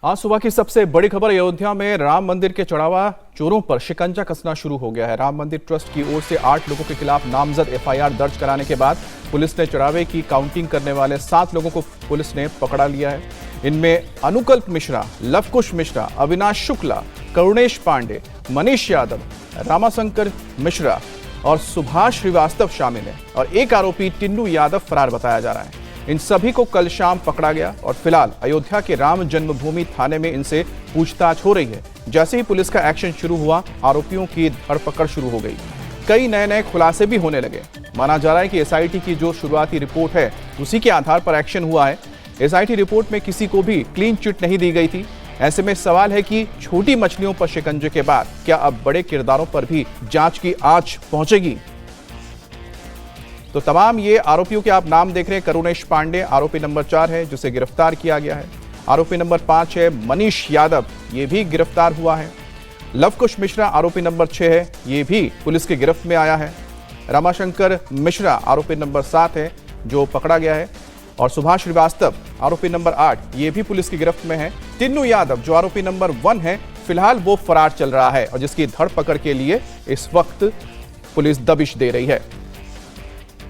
आज सुबह की सबसे बड़ी खबर, अयोध्या में राम मंदिर के चढ़ावा चोरों पर शिकंजा कसना शुरू हो गया है। राम मंदिर ट्रस्ट की ओर से 8 लोगों के खिलाफ नामजद एफआईआर दर्ज कराने के बाद पुलिस ने चढ़ावे की काउंटिंग करने वाले 7 लोगों को पुलिस ने पकड़ा लिया है। इनमें अनुकल्प मिश्रा, लवकुश मिश्रा, अविनाश शुक्ला, करुणेश पांडे, मनीष यादव, रामाशंकर मिश्रा और सुभाष श्रीवास्तव शामिल है और एक आरोपी टिन्नू यादव फरार बताया जा रहा है। इन सभी को कल शाम पकड़ा गया और फिलहाल अयोध्या के राम जन्मभूमि थाने में इनसे पूछताछ हो रही है। जैसे ही पुलिस का एक्शन शुरू हुआ, आरोपियों की धरपकड़ शुरू हो गई। कई नए खुलासे भी होने लगे। माना जा रहा है कि एसआईटी की जो शुरुआती रिपोर्ट है उसी के आधार पर एक्शन हुआ है। एसआईटी रिपोर्ट में किसी को भी क्लीन चिट नहीं दी गई थी। ऐसे में सवाल है कि छोटी मछलियों पर शिकंजे के बाद क्या अब बड़े किरदारों पर भी जांच की आंच पहुंचेगी? तो तमाम ये आरोपियों के आप नाम देख रहे हैं। करुणेश पांडे आरोपी नंबर 4 है जिसे गिरफ्तार किया गया है। आरोपी नंबर 5 है मनीष यादव, ये भी गिरफ्तार हुआ है। लवकुश मिश्रा आरोपी नंबर 6 है, ये भी पुलिस की गिरफ्त में आया है। रामाशंकर मिश्रा आरोपी नंबर 7 है जो पकड़ा गया है और सुभाष श्रीवास्तव आरोपी नंबर 8, ये भी पुलिस की गिरफ्त में है। टिन्नू यादव जो आरोपी नंबर 1 है, फिलहाल वो फरार चल रहा है और जिसकी धरपकड़ के लिए इस वक्त पुलिस दबिश दे रही है।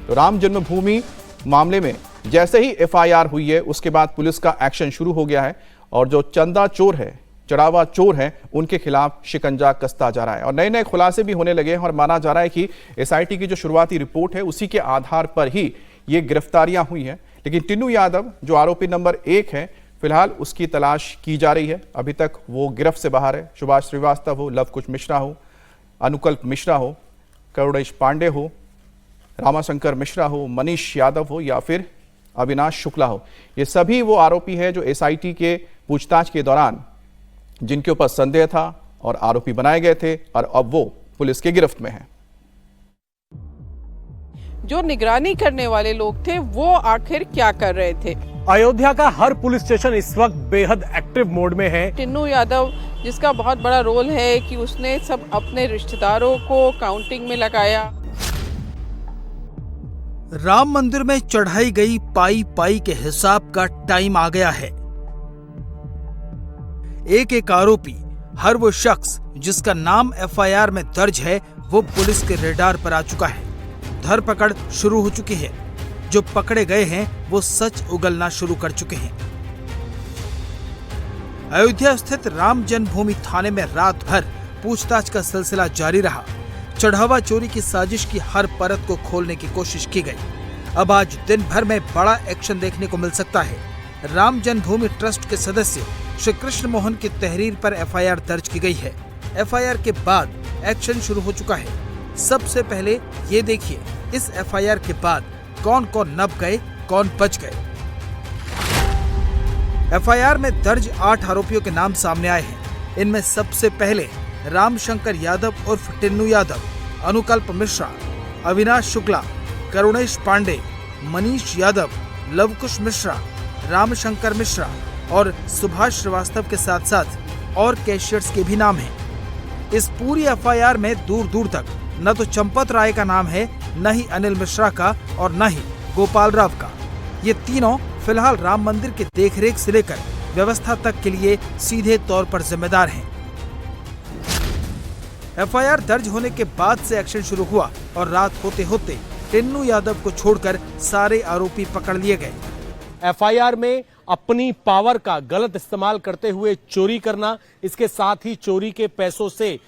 तो राम जन्मभूमि मामले में जैसे ही एफआईआर हुई है उसके बाद पुलिस का एक्शन शुरू हो गया है और जो चंदा चोर है, चढ़ावा चोर है, उनके खिलाफ शिकंजा कसता जा रहा है और नए खुलासे भी होने लगे हैं और माना जा रहा है कि एसआईटी की जो शुरुआती रिपोर्ट है उसी के आधार पर ही ये गिरफ्तारियां हुई हैं। लेकिन टिन्नू यादव जो आरोपी नंबर 1 है, फिलहाल उसकी तलाश की जा रही है। अभी तक वो गिरफ्त से बाहर है। सुभाष श्रीवास्तव हो, लवकुश मिश्रा हो, अनुकल्प मिश्रा हो, करुणेश पांडे हो, रामाशंकर मिश्रा हो, मनीष यादव हो या फिर अविनाश शुक्ला हो, ये सभी वो आरोपी है जो एसआईटी के पूछताछ के दौरान जिनके ऊपर संदेह था और आरोपी बनाए गए थे और अब वो पुलिस के गिरफ्त में हैं। जो निगरानी करने वाले लोग थे वो आखिर क्या कर रहे थे? अयोध्या का हर पुलिस स्टेशन इस वक्त बेहद एक्टिव मोड में है। टिन्नू यादव जिसका बहुत बड़ा रोल है कि उसने सब अपने रिश्तेदारों को काउंटिंग में लगाया। राम मंदिर में चढ़ाई गई पाई पाई के हिसाब का टाइम आ गया है। एक आरोपी, हर वो शख्स जिसका नाम एफआईआर में दर्ज है, वो पुलिस के रेडार पर आ चुका है। धरपकड़ शुरू हो चुकी है। जो पकड़े गए हैं वो सच उगलना शुरू कर चुके हैं। अयोध्या स्थित राम जन्मभूमि थाने में रात भर पूछताछ का सिलसिला जारी रहा। चढ़ावा चोरी की साजिश की हर परत को खोलने की कोशिश की गई। अब आज दिन भर में बड़ा एक्शन देखने को मिल सकता है। राम जन्मभूमि ट्रस्ट के सदस्य श्री कृष्ण मोहन की तहरीर पर एफआईआर दर्ज की गई है। एफआईआर के बाद एक्शन शुरू हो चुका है। सबसे पहले ये देखिए इस एफआईआर के बाद कौन कौन नप गए, कौन बच गए। एफआईआर में दर्ज 8 आरोपियों के नाम सामने आए हैं। इनमें सबसे पहले रामशंकर यादव उर्फ टिन्नू यादव, अनुकल्प मिश्रा, अविनाश शुक्ला, करुणेश पांडे, मनीष यादव, लवकुश मिश्रा, रामशंकर मिश्रा और सुभाष श्रीवास्तव के साथ साथ और कैशियर्स के भी नाम हैं। इस पूरी एफआईआर में दूर दूर तक न तो चंपत राय का नाम है, न ही अनिल मिश्रा का और न ही गोपाल राव का। ये तीनों फिलहाल राम मंदिर की देखरेख से लेकर व्यवस्था तक के लिए सीधे तौर पर जिम्मेदार हैं। एफआईआर दर्ज होने के बाद से एक्शन शुरू हुआ और रात होते होते टिन्नू यादव को छोड़कर सारे आरोपी पकड़ लिए गए। एफआईआर में अपनी पावर का गलत इस्तेमाल करते हुए चोरी करना, इसके साथ ही चोरी के पैसों से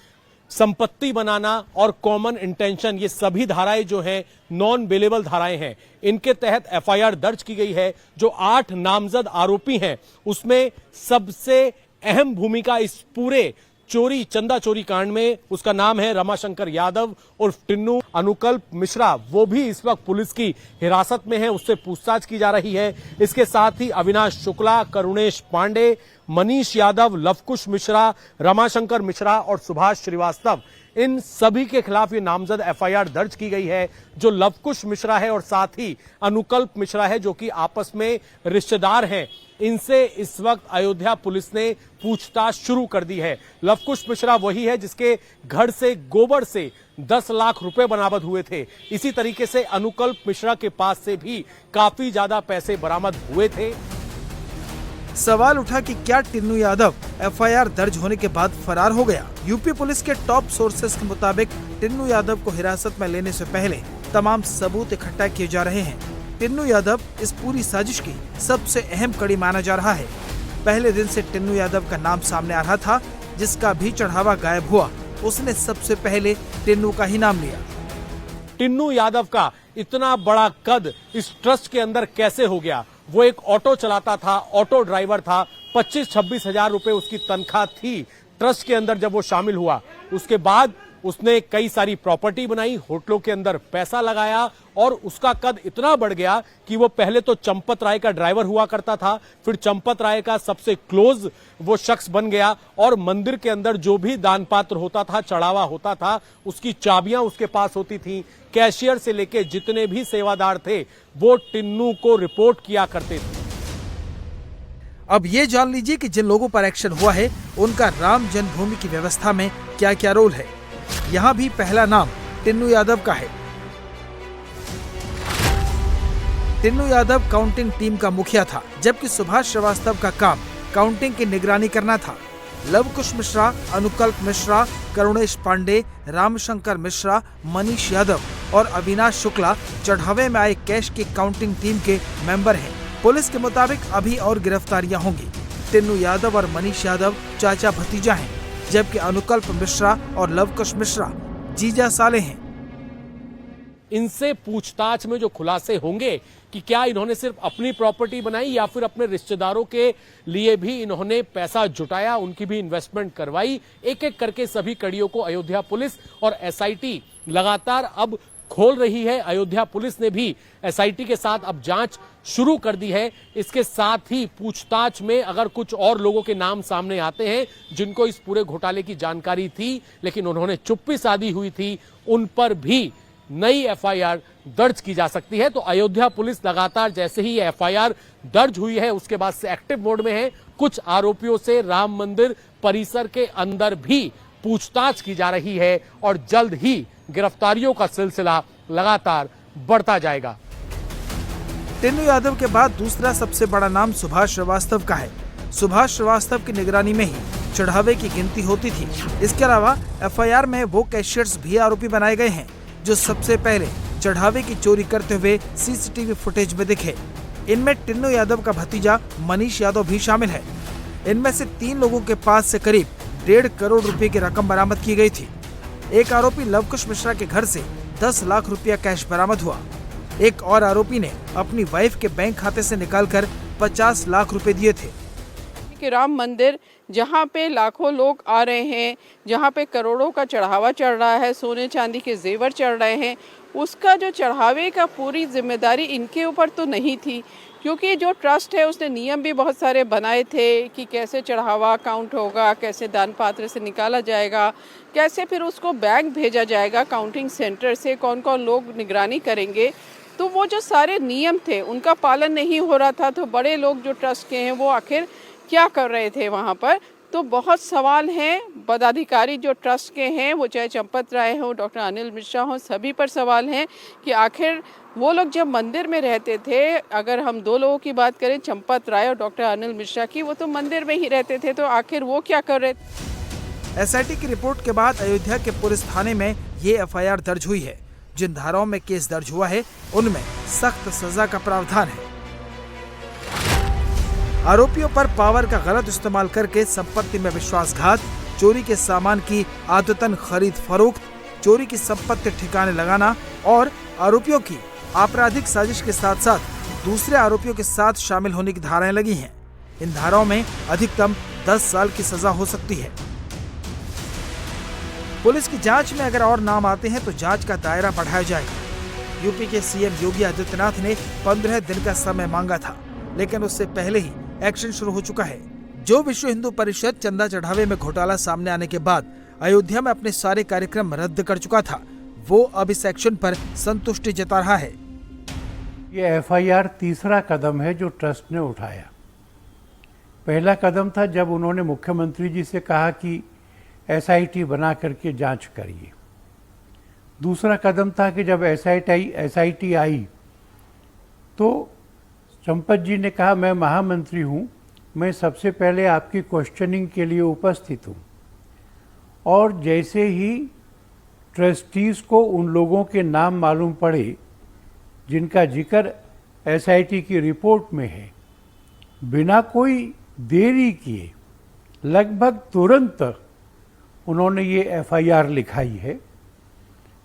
संपत्ति बनाना और कॉमन इंटेंशन, ये सभी धाराएं जो है नॉन बेलेबल धाराएं हैं। इनके तहत एफआईआर दर्ज की गई है। जो 8 नामजद आरोपी हैं उसमें सबसे अहम भूमिका इस पूरे चोरी, चंदा चोरी कांड में उसका नाम है रमाशंकर यादव उर्फ टिन्नू। अनुकल्प मिश्रा वो भी इस वक्त पुलिस की हिरासत में है, उससे पूछताछ की जा रही है। इसके साथ ही अविनाश शुक्ला, करुणेश पांडे, मनीष यादव, लवकुश मिश्रा, रमाशंकर मिश्रा और सुभाष श्रीवास्तव, इन सभी के खिलाफ ये नामजद एफआईआर दर्ज की गई है। जो लवकुश मिश्रा है और साथ ही अनुकल्प मिश्रा है जो कि आपस में रिश्तेदार हैं, इनसे इस वक्त अयोध्या पुलिस ने पूछताछ शुरू कर दी है। लवकुश मिश्रा वही है जिसके घर से गोबर से 10 लाख रुपए बरामद हुए थे। इसी तरीके से अनुकल्प मिश्रा के पास से भी काफी ज्यादा पैसे बरामद हुए थे। सवाल उठा कि क्या टिन्नू यादव एफआईआर दर्ज होने के बाद फरार हो गया। यूपी पुलिस के टॉप सोर्सेस के मुताबिक टिन्नू यादव को हिरासत में लेने से पहले तमाम सबूत इकट्ठा किए जा रहे हैं। टिन्नू यादव इस पूरी साजिश की सबसे अहम कड़ी माना जा रहा है। पहले दिन से टिन्नू यादव का नाम सामने आ रहा था, जिसका भी चढ़ावा गायब हुआ उसने सबसे पहले टिन्नू का ही नाम लिया। टिन्नू यादव का इतना बड़ा कद इस ट्रस्ट के अंदर कैसे हो गया? वो एक ऑटो चलाता था, ऑटो ड्राइवर था, 25-26 हजार रुपए उसकी तनख्वाह थी ट्रस्ट के अंदर जब वो शामिल हुआ। उसके बाद उसने कई सारी प्रॉपर्टी बनाई, होटलों के अंदर पैसा लगाया और उसका कद इतना बढ़ गया कि वो पहले तो चंपत राय का ड्राइवर हुआ करता था, फिर चंपत राय का सबसे क्लोज वो शख्स बन गया और मंदिर के अंदर जो भी दान पात्र होता था, चढ़ावा होता था, उसकी चाबियां उसके पास होती थी। कैशियर से लेके जितने भी सेवादार थे वो टिन्नू को रिपोर्ट किया करते थे। अब ये जान लीजिए कि जिन लोगों पर एक्शन हुआ है उनका राम जन्मभूमि की व्यवस्था में क्या क्या रोल है। यहाँ भी पहला नाम टिन्नू यादव का है। टिन्नू यादव काउंटिंग टीम का मुखिया था, जबकि सुभाष श्रीवास्तव का काम काउंटिंग की निगरानी करना था। लवकुश मिश्रा, अनुकल्प मिश्रा, करुणेश पांडे, रामशंकर मिश्रा, मनीष यादव और अविनाश शुक्ला चढ़ावे में आए कैश की काउंटिंग टीम के मेंबर हैं। पुलिस के मुताबिक अभी और गिरफ्तारियां होंगी। टिन्नू यादव और मनीष यादव चाचा भतीजा हैं, जबकि अनुकल्प मिश्रा और लवकुश मिश्रा जीजा साले हैं। इनसे पूछताछ में जो खुलासे होंगे कि क्या इन्होंने सिर्फ अपनी प्रॉपर्टी बनाई या फिर अपने रिश्तेदारों के लिए भी इन्होंने पैसा जुटाया, उनकी भी इन्वेस्टमेंट करवाई, एक एक करके सभी कड़ियों को अयोध्या पुलिस और एसआईटी लगातार अब खोल रही है। अयोध्या पुलिस ने भी एसआईटी के साथ अब जांच शुरू कर दी है। इसके साथ ही पूछताछ में अगर कुछ और लोगों के नाम सामने आते हैं जिनको इस पूरे घोटाले की जानकारी थी लेकिन उन्होंने चुप्पी साधी हुई थी, उन पर भी नई एफआईआर दर्ज की जा सकती है। तो अयोध्या पुलिस लगातार जैसे ही एफआईआर दर्ज हुई है उसके बाद से एक्टिव मोड में है। कुछ आरोपियों से राम मंदिर परिसर के अंदर भी पूछताछ की जा रही है और जल्द ही गिरफ्तारियों का सिलसिला लगातार बढ़ता जाएगा। टिन्नू यादव के बाद दूसरा सबसे बड़ा नाम सुभाष श्रीवास्तव का है। सुभाष श्रीवास्तव की निगरानी में ही चढ़ावे की गिनती होती थी। इसके अलावा एफआईआर में वो कैशियर्स भी आरोपी बनाए गए हैं जो सबसे पहले चढ़ावे की चोरी करते हुए सीसीटीवी फुटेज में दिखे। इनमें टिन्नू यादव का भतीजा मनीष यादव भी शामिल है। इनमें से 3 लोगों के पास से करीब 1.5 करोड़ रुपए की रकम बरामद की गई थी। एक आरोपी लवकुश मिश्रा के घर से 10 लाख रुपया कैश बरामद हुआ। एक और आरोपी ने अपनी वाइफ के बैंक खाते से निकालकर 50 लाख रुपए दिए थे। कि राम मंदिर जहाँ पे लाखों लोग आ रहे हैं, जहाँ पे करोड़ों का चढ़ावा चढ़ रहा है, सोने चांदी के जेवर चढ़ रहे हैं, उसका जो चढ़ावे का पूरी जिम्मेदारी इनके ऊपर तो नहीं थी, क्योंकि जो ट्रस्ट है उसने नियम भी बहुत सारे बनाए थे कि कैसे चढ़ावा काउंट होगा, कैसे दान पात्र से निकाला जाएगा, कैसे फिर उसको बैंक भेजा जाएगा काउंटिंग सेंटर से, कौन कौन लोग निगरानी करेंगे। तो वो जो सारे नियम थे उनका पालन नहीं हो रहा था। तो बड़े लोग जो ट्रस्ट के हैं वो आखिर क्या कर रहे थे वहाँ पर, तो बहुत सवाल हैं। पदाधिकारी जो ट्रस्ट के हैं वो चाहे चंपत राय हो, डॉक्टर अनिल मिश्रा हो, सभी पर सवाल हैं कि आखिर वो लोग जब मंदिर में रहते थे, अगर हम 2 लोगों की बात करें, चंपत राय और डॉक्टर अनिल मिश्रा की, वो तो मंदिर में ही रहते थे, तो आखिर वो क्या कर रहे थे। एसआईटी की रिपोर्ट के बाद अयोध्या के पुलिस थाने में ये एफआईआर दर्ज हुई है। जिन धाराओं में केस दर्ज हुआ है उनमें सख्त सजा का प्रावधान है। आरोपियों पर पावर का गलत इस्तेमाल करके संपत्ति में विश्वासघात, चोरी के सामान की आदतन खरीद फरोख्त, चोरी की संपत्ति ठिकाने लगाना और आरोपियों की आपराधिक साजिश के साथ साथ दूसरे आरोपियों के साथ शामिल होने की धाराएं लगी हैं। इन धाराओं में अधिकतम 10 साल की सजा हो सकती है। पुलिस की जांच में अगर और नाम आते हैं तो जांच का दायरा बढ़ाया जाएगा। यूपी के सीएम योगी आदित्यनाथ ने 15 दिन का समय मांगा था, लेकिन उससे पहले ही एक्शन शुरू हो चुका है। जो विश्व हिंदू परिषद चंदा चढ़ावे में घोटाला सामने आने के बाद अयोध्या में अपने सारे कार्यक्रम रद्द कर चुका था, वो अब इस एक्शन पर संतुष्टि जता रहा है। ये एफआईआर तीसरा कदम है जो ट्रस्ट ने उठाया। पहला कदम था जब उन्होंने मुख्यमंत्री जी से कहा कि एसआईटी बना करके जांच करिए। दूसरा कदम था कि जब एसआईटी आई तो चंपत जी ने कहा मैं महामंत्री हूँ, मैं सबसे पहले आपकी क्वेश्चनिंग के लिए उपस्थित हूँ और जैसे ही ट्रस्टीज़ को उन लोगों के नाम मालूम पड़े जिनका जिक्र एसआईटी की रिपोर्ट में है, बिना कोई देरी किए लगभग तुरंत उन्होंने ये एफआईआर लिखाई है।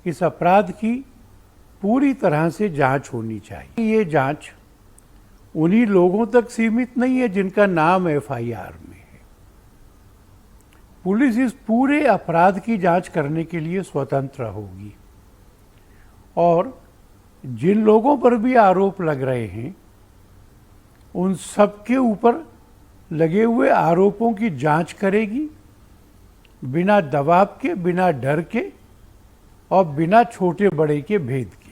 इस अपराध की पूरी तरह से जांच होनी चाहिए। ये जांच उन्हीं लोगों तक सीमित नहीं है जिनका नाम एफआईआर में है। पुलिस इस पूरे अपराध की जांच करने के लिए स्वतंत्र होगी और जिन लोगों पर भी आरोप लग रहे हैं उन सब के ऊपर लगे हुए आरोपों की जांच करेगी, बिना दबाव के, बिना डर के और बिना छोटे बड़े के भेद के।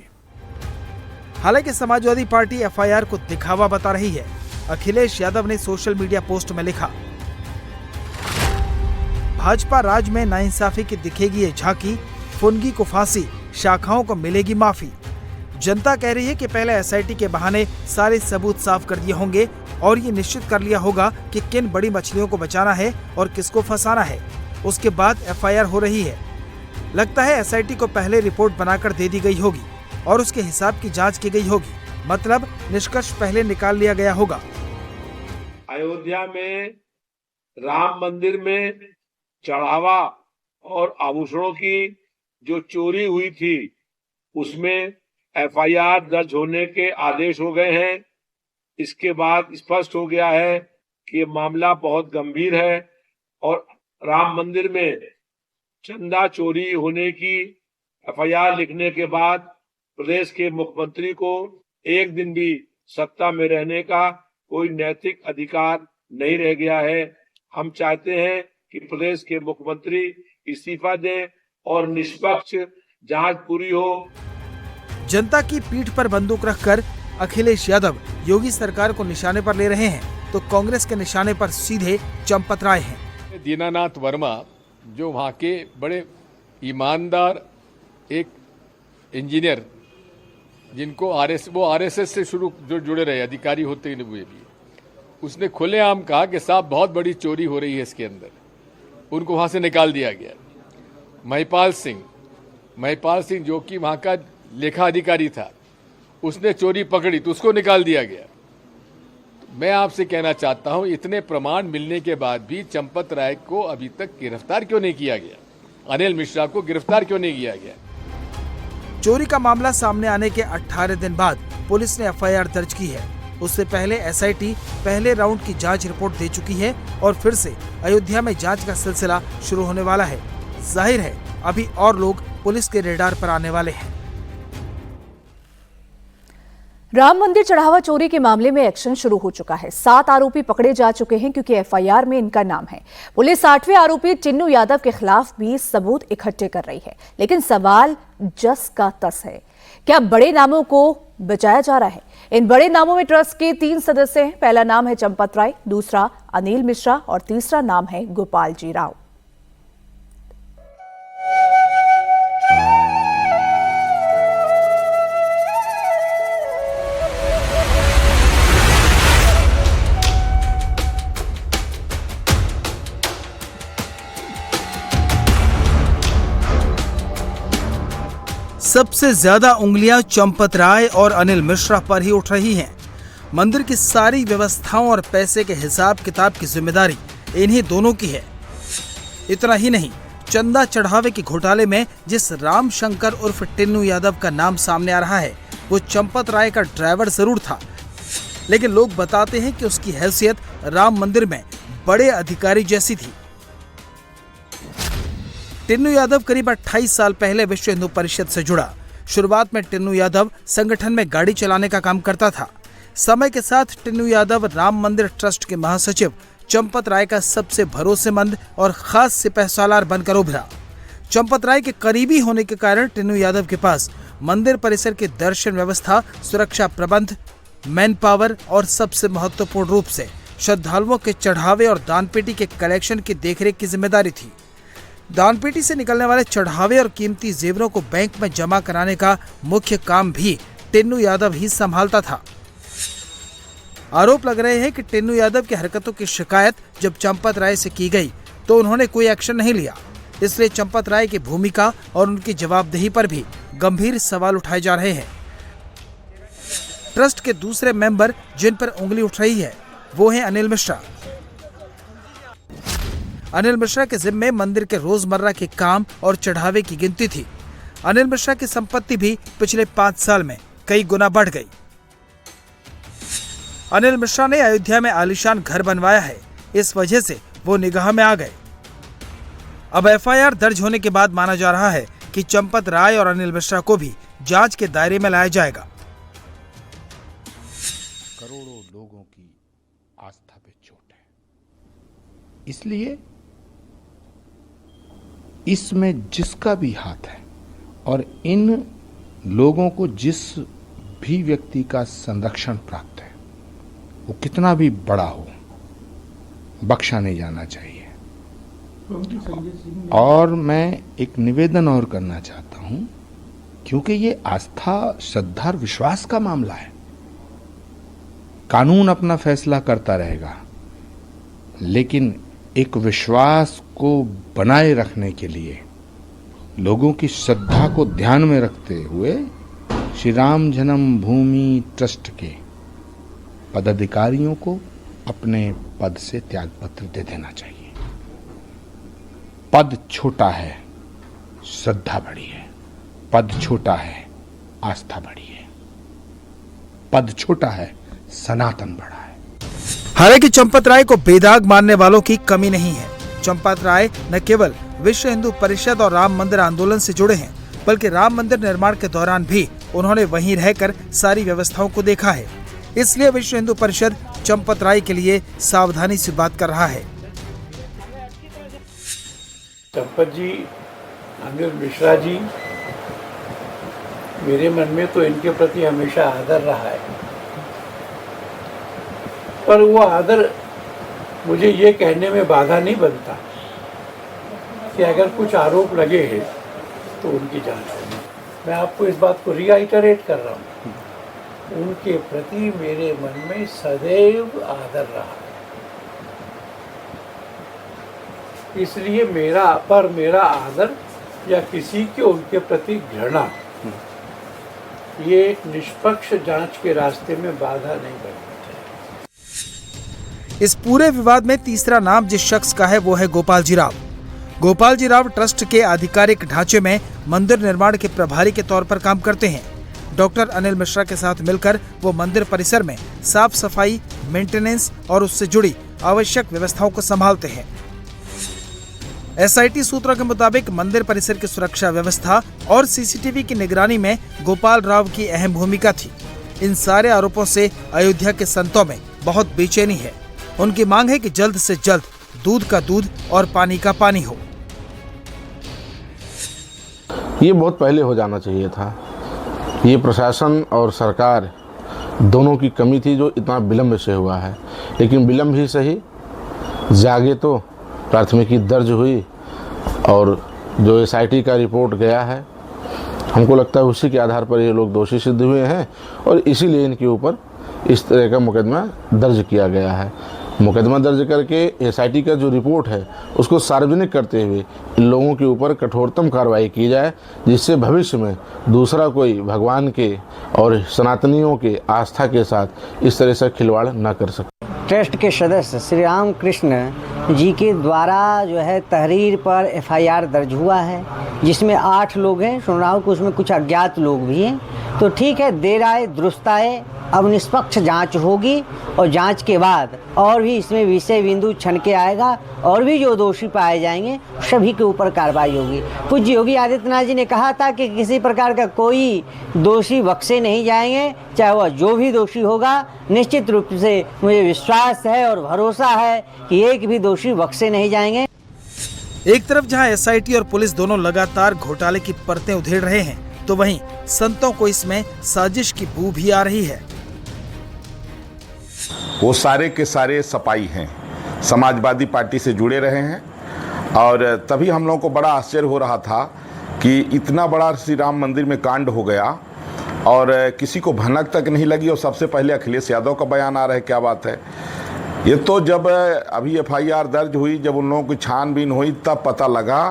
हालांकि समाजवादी पार्टी एफआईआर को दिखावा बता रही है। अखिलेश यादव ने सोशल मीडिया पोस्ट में लिखा, भाजपा राज में नाइंसाफी की दिखेगी ये झांकी, फुनगी को फांसी, शाखाओं को मिलेगी माफी। जनता कह रही है कि पहले एसआईटी के बहाने सारे सबूत साफ कर दिए होंगे और ये निश्चित कर लिया होगा कि किन बड़ी मछलियों को बचाना है और किसको फंसाना है। उसके बाद एफआईआर हो रही है। लगता है एसआईटी को पहले रिपोर्ट बनाकर दे दी गई होगी और उसके हिसाब की जांच की गई होगी, मतलब निष्कर्ष पहले निकाल लिया गया होगा। अयोध्या में राम मंदिर में चढ़ावा और आभूषणों की जो चोरी हुई थी उसमें एफआईआर दर्ज होने के आदेश हो गए हैं। इसके बाद स्पष्ट हो गया है कि ये मामला बहुत गंभीर है और राम मंदिर में चंदा चोरी होने की एफआईआर लिखने के बाद प्रदेश के मुख्यमंत्री को एक दिन भी सत्ता में रहने का कोई नैतिक अधिकार नहीं रह गया है। हम चाहते हैं कि प्रदेश के मुख्यमंत्री इस्तीफा दें और निष्पक्ष जांच पूरी हो। जनता की पीठ पर बंदूक रखकर अखिलेश यादव योगी सरकार को निशाने पर ले रहे हैं, तो कांग्रेस के निशाने पर सीधे चंपत राय हैं। दीनानाथ वर्मा जो वहाँ के बड़े ईमानदार एक इंजीनियर जिनको आरएसएस से शुरू जो जुड़े रहे अधिकारी होते ही हुए भी, उसने खुलेआम कहा कि साहब बहुत बड़ी चोरी हो रही है इसके अंदर, उनको वहाँ से निकाल दिया गया। महिपाल सिंह जो कि वहाँ का लेखा अधिकारी था, उसने चोरी पकड़ी तो उसको निकाल दिया गया। मैं आपसे कहना चाहता हूं, इतने प्रमाण मिलने के बाद भी चंपत राय को अभी तक गिरफ्तार क्यों नहीं किया गया? अनिल मिश्रा को गिरफ्तार क्यों नहीं किया गया? चोरी का मामला सामने आने के 18 दिन बाद पुलिस ने एफआईआर दर्ज की है। उससे पहले एसआईटी पहले राउंड की जांच रिपोर्ट दे चुकी है और फिर से अयोध्या में जांच का सिलसिला शुरू होने वाला है। जाहिर है अभी और लोग पुलिस के रेडार पर आने वाले हैं। राम मंदिर चढ़ावा चोरी के मामले में एक्शन शुरू हो चुका है। 7 आरोपी पकड़े जा चुके हैं क्योंकि एफआईआर में इनका नाम है। पुलिस 8वें आरोपी टिन्नू यादव के खिलाफ भी सबूत इकट्ठे कर रही है, लेकिन सवाल जस का तस है, क्या बड़े नामों को बचाया जा रहा है? इन बड़े नामों में ट्रस्ट के 3 सदस्य हैं। पहला नाम है चंपत राय, दूसरा अनिल मिश्रा और तीसरा नाम है गोपाल जी राव। सबसे ज्यादा उंगलियां चंपत राय और अनिल मिश्रा पर ही उठ रही हैं। मंदिर की सारी व्यवस्थाओं और पैसे के हिसाब किताब की जिम्मेदारी इन्हीं दोनों की है। इतना ही नहीं, चंदा चढ़ावे के घोटाले में जिस राम शंकर उर्फ टिन्नू यादव का नाम सामने आ रहा है, वो चंपत राय का ड्राइवर जरूर था, लेकिन लोग बताते हैं कि उसकी हैसियत राम मंदिर में बड़े अधिकारी जैसी थी। टिन्नू यादव करीब 28 साल पहले विश्व हिंदू परिषद से जुड़ा। शुरुआत में टिन्नू यादव संगठन में गाड़ी चलाने का काम करता था। समय के साथ टिन्नू यादव राम मंदिर ट्रस्ट के महासचिव चंपत राय का सबसे भरोसेमंद और खास सिपहसालार बनकर उभरा। चंपत राय के करीबी होने के कारण टिन्नू यादव के पास मंदिर परिसर की दर्शन व्यवस्था, सुरक्षा प्रबंध, मैन पावर और सबसे महत्वपूर्ण रूप से श्रद्धालुओं के चढ़ावे और दानपेटी के कलेक्शन की देखरेख की जिम्मेदारी थी। दानपेटी से निकलने वाले चढ़ावे और कीमती जेवरों को बैंक में जमा कराने का मुख्य काम भी टिन्नू यादव ही संभालता था। आरोप लग रहे हैं कि टिन्नू यादव की हरकतों की शिकायत जब चंपत राय से की गई तो उन्होंने कोई एक्शन नहीं लिया, इसलिए चंपत राय की भूमिका और उनकी जवाबदेही पर भी गंभीर सवाल उठाए जा रहे हैं। ट्रस्ट के दूसरे मेंबर जिन पर उंगली उठ रही है वो हैं अनिल मिश्रा। अनिल मिश्रा के जिम्मे मंदिर के रोजमर्रा के काम और चढ़ावे की गिनती थी। अनिल मिश्रा की संपत्ति भी पिछले 5 साल में कई गुना बढ़ गई। अनिल मिश्रा ने अयोध्या में आलीशान घर बनवाया है, इस वजह से वो निगाह में आ गए। अब एफआईआर दर्ज होने के बाद माना जा रहा है कि चंपत राय और अनिल मिश्रा को भी जांच के दायरे में लाया जाएगा। करोड़ों लोगों की आस्था पे चोट है, इसलिए इसमें जिसका भी हाथ है और इन लोगों को जिस भी व्यक्ति का संरक्षण प्राप्त है वो कितना भी बड़ा हो, बख्शा नहीं जाना चाहिए। और मैं एक निवेदन और करना चाहता हूं, क्योंकि ये आस्था, श्रद्धा और विश्वास का मामला है। कानून अपना फैसला करता रहेगा, लेकिन एक विश्वास को बनाए रखने के लिए लोगों की श्रद्धा को ध्यान में रखते हुए श्री राम जन्मभूमि ट्रस्ट के पदाधिकारियों को अपने पद से त्यागपत्र दे देना चाहिए। पद छोटा है, श्रद्धा बड़ी है। पद छोटा है, आस्था बड़ी है। पद छोटा है, सनातन बड़ा है। हालांकि चंपत राय को बेदाग मानने वालों की कमी नहीं है। चंपत राय न केवल विश्व हिंदू परिषद और राम मंदिर आंदोलन से जुड़े हैं, बल्कि राम मंदिर निर्माण के दौरान भी उन्होंने वहीं रहकर सारी व्यवस्थाओं को देखा है। इसलिए विश्व हिंदू परिषद चंपत राय के लिए सावधानी से बात कर रहा है। चंपत जी, अनिल मिश्रा जी, मेरे मन में तो इनके प्रति हमेशा आदर रहा है, पर वो आदर मुझे ये कहने में बाधा नहीं बनता कि अगर कुछ आरोप लगे हैं तो उनकी जांच होगी। मैं आपको इस बात को रीआइटरेट कर रहा हूँ, उनके प्रति मेरे मन में सदैव आदर रहा है। इसलिए मेरा आदर या किसी के उनके प्रति घृणा ये एक निष्पक्ष जांच के रास्ते में बाधा नहीं बनती। इस पूरे विवाद में तीसरा नाम जिस शख्स का है वो है गोपाल जी राव। गोपाल जी राव ट्रस्ट के आधिकारिक ढांचे में मंदिर निर्माण के प्रभारी के तौर पर काम करते हैं। डॉक्टर अनिल मिश्रा के साथ मिलकर वो मंदिर परिसर में साफ सफाई, मेंटेनेंस और उससे जुड़ी आवश्यक व्यवस्थाओं को संभालते हैं। एसआईटी सूत्रों के मुताबिक मंदिर परिसर की सुरक्षा व्यवस्था और सीसीटीवी की निगरानी में गोपाल राव की अहम भूमिका थी। इन सारे आरोपों से अयोध्या के संतों में बहुत बेचैनी है। उनकी मांग है कि जल्द से जल्द दूध का दूध और पानी का पानी हो। ये बहुत पहले हो जाना चाहिए था। ये प्रशासन और सरकार दोनों की कमी थी जो इतना विलम्ब से हुआ है, लेकिन विलम्ब ही सही, जागे तो प्राथमिकी दर्ज हुई और जो एसआईटी का रिपोर्ट गया है, हमको लगता है उसी के आधार पर ये लोग दोषी सिद्ध हुए हैं और इसीलिए इनके ऊपर इस तरह का मुकदमा दर्ज किया गया है। मुकदमा दर्ज करके एसआईटी का जो रिपोर्ट है उसको सार्वजनिक करते हुए इन लोगों के ऊपर कठोरतम कार्रवाई की जाए, जिससे भविष्य में दूसरा कोई भगवान के और सनातनियों के आस्था के साथ इस तरह से खिलवाड़ न कर सके। ट्रस्ट के सदस्य श्री राम कृष्ण जी के द्वारा जो है तहरीर पर एफआईआर दर्ज हुआ है, जिसमें 8 लोग हैं। सुन रहा हूँ कि उसमें कुछ अज्ञात लोग भी हैं। तो ठीक है, देर आए दुरुस्त आए। अब निष्पक्ष जांच होगी और जांच के बाद और भी इसमें विषय बिंदु छन के आएगा और भी जो दोषी पाए जाएंगे सभी के ऊपर कार्रवाई होगी। पूज्य योगी आदित्यनाथ जी ने कहा था कि किसी प्रकार का कोई दोषी बख्शे नहीं जाएंगे, चाहे वह जो भी दोषी होगा। निश्चित रूप से मुझे विश्वास है और भरोसा है कि एक भी दोषी बख्शे नहीं जाएंगे। एक तरफ जहां एसआईटी और पुलिस दोनों लगातार घोटाले की परतें उधेड़ रहे हैं, तो वहीं संतों को इसमें साजिश की बू भी आ रही है। वो सारे के सारे सपाई हैं, समाजवादी पार्टी से जुड़े रहे हैं और तभी हम लोगों को बड़ा आश्चर्य हो रहा था कि इतना बड़ा श्री राम मंदिर में कांड हो गया और किसी को भनक तक नहीं लगी। और सबसे पहले अखिलेश यादव का बयान आ रहा है, क्या बात है। ये तो जब अभी FIR दर्ज हुई, जब उन लोगों की छानबीन हुई, तब पता लगा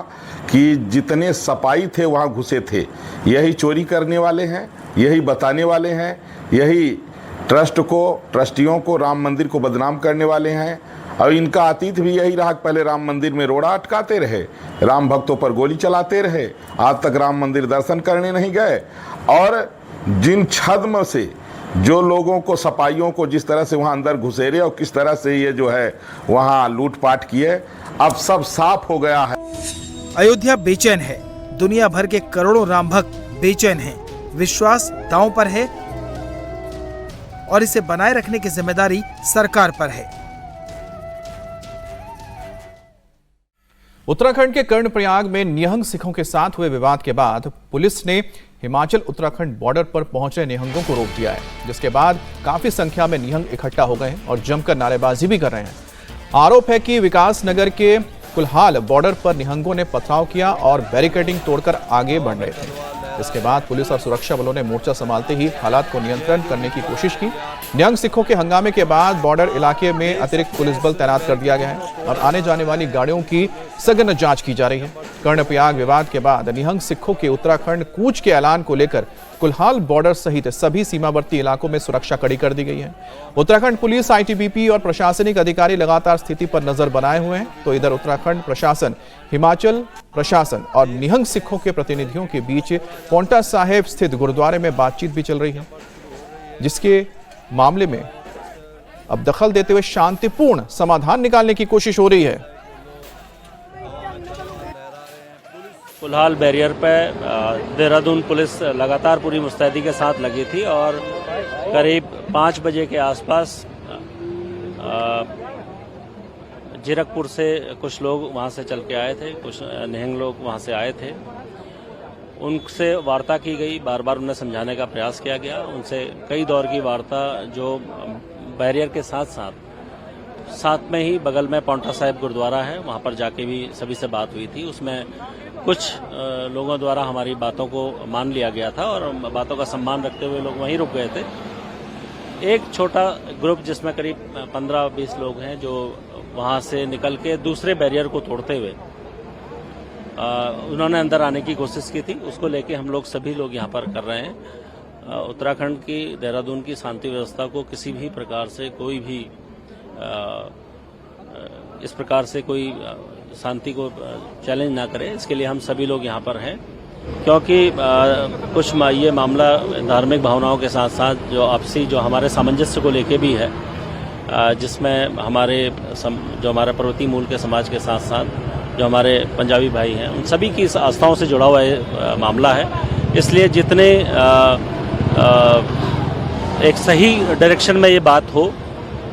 कि जितने सपाई थे वहाँ घुसे थे, यही चोरी करने वाले हैं, यही बताने वाले हैं, यही ट्रस्ट को, ट्रस्टियों को, राम मंदिर को बदनाम करने वाले हैं। और इनका अतीत भी यही रहा, पहले राम मंदिर में रोड़ा अटकाते रहे, राम भक्तों पर गोली चलाते रहे, आज तक राम मंदिर दर्शन करने नहीं गए। और जिन छद्म से जो लोगों को, सपाइयों को जिस तरह से वहाँ अंदर घुसेरे और किस तरह से ये जो है वहाँ लूटपाट किए, अब सब साफ हो गया है। अयोध्या बेचैन है, दुनिया भर के करोड़ों राम भक्त बेचैन हैं। विश्वास दांव पर है और इसे बनाए रखने की जिम्मेदारी सरकार पर है। उत्तराखंड के कर्णप्रयाग में निहंग सिखों के साथ हुए विवाद के बाद पुलिस ने हिमाचल उत्तराखंड बॉर्डर पर पहुंचे निहंगों को रोक दिया है, जिसके बाद काफी संख्या में निहंग इकट्ठा हो गए हैं और जमकर नारेबाजी भी कर रहे हैं। आरोप है कि विकास नगर के कुल्हाल बॉर्डर पर निहंगों ने पथराव किया और बैरिकेडिंग तोड़कर आगे बढ़ रहे थे। इसके बाद पुलिस और सुरक्षा बलों ने मोर्चा संभालते ही हालात को नियंत्रण करने की कोशिश की। निहंग सिखों के हंगामे के बाद बॉर्डर इलाके में अतिरिक्त पुलिस बल तैनात कर दिया गया है और आने जाने वाली गाड़ियों की सघन जांच की जा रही है। कर्णप्रयाग विवाद के बाद निहंग सिखों के उत्तराखंड कूच के ऐलान को लेकर कुल्हाल बॉर्डर सहित सभी सीमावर्ती इलाकों में सुरक्षा कड़ी कर दी गई है। उत्तराखंड पुलिस, ITBP और प्रशासनिक अधिकारी लगातार स्थिति पर नजर बनाए हुए हैं, तो इधर उत्तराखंड प्रशासन, हिमाचल प्रशासन और निहंग सिखों के प्रतिनिधियों के बीच पौंटा साहिब स्थित गुरुद्वारे में बातचीत भी चल रही है, जिसके मामले में अब दखल देते हुए शांतिपूर्ण समाधान निकालने की कोशिश हो रही है। कुल्हाल बैरियर पर देहरादून पुलिस लगातार पूरी मुस्तैदी के साथ लगी थी और करीब 5 बजे के आसपास जीरकपुर से कुछ लोग वहां से चल के आए थे, कुछ निहंग लोग वहां से आए थे। उनसे वार्ता की गई, बार बार उन्हें समझाने का प्रयास किया गया। उनसे कई दौर की वार्ता, जो बैरियर के साथ में ही बगल में पौंटा साहिब गुरुद्वारा है, वहां पर जाके भी सभी से बात हुई थी। उसमें कुछ लोगों द्वारा हमारी बातों को मान लिया गया था और बातों का सम्मान रखते हुए लोग वहीं रुक गए थे। एक छोटा ग्रुप जिसमें करीब 15-20 लोग हैं, जो वहां से निकल के दूसरे बैरियर को तोड़ते हुए उन्होंने अंदर आने की कोशिश की थी। उसको लेके हम लोग सभी लोग यहाँ पर कर रहे हैं। उत्तराखंड की, देहरादून की शांति व्यवस्था को किसी भी प्रकार से कोई भी इस प्रकार से कोई शांति को चैलेंज ना करे, इसके लिए हम सभी लोग यहाँ पर हैं। क्योंकि कुछ ये मामला धार्मिक भावनाओं के साथ साथ जो आपसी, जो हमारे सामंजस्य को लेके भी है, जिसमें जो हमारे पर्वतीय मूल के समाज के साथ साथ जो हमारे पंजाबी भाई हैं, उन सभी की आस्थाओं से जुड़ा हुआ मामला है। इसलिए जितने एक सही डायरेक्शन में ये बात हो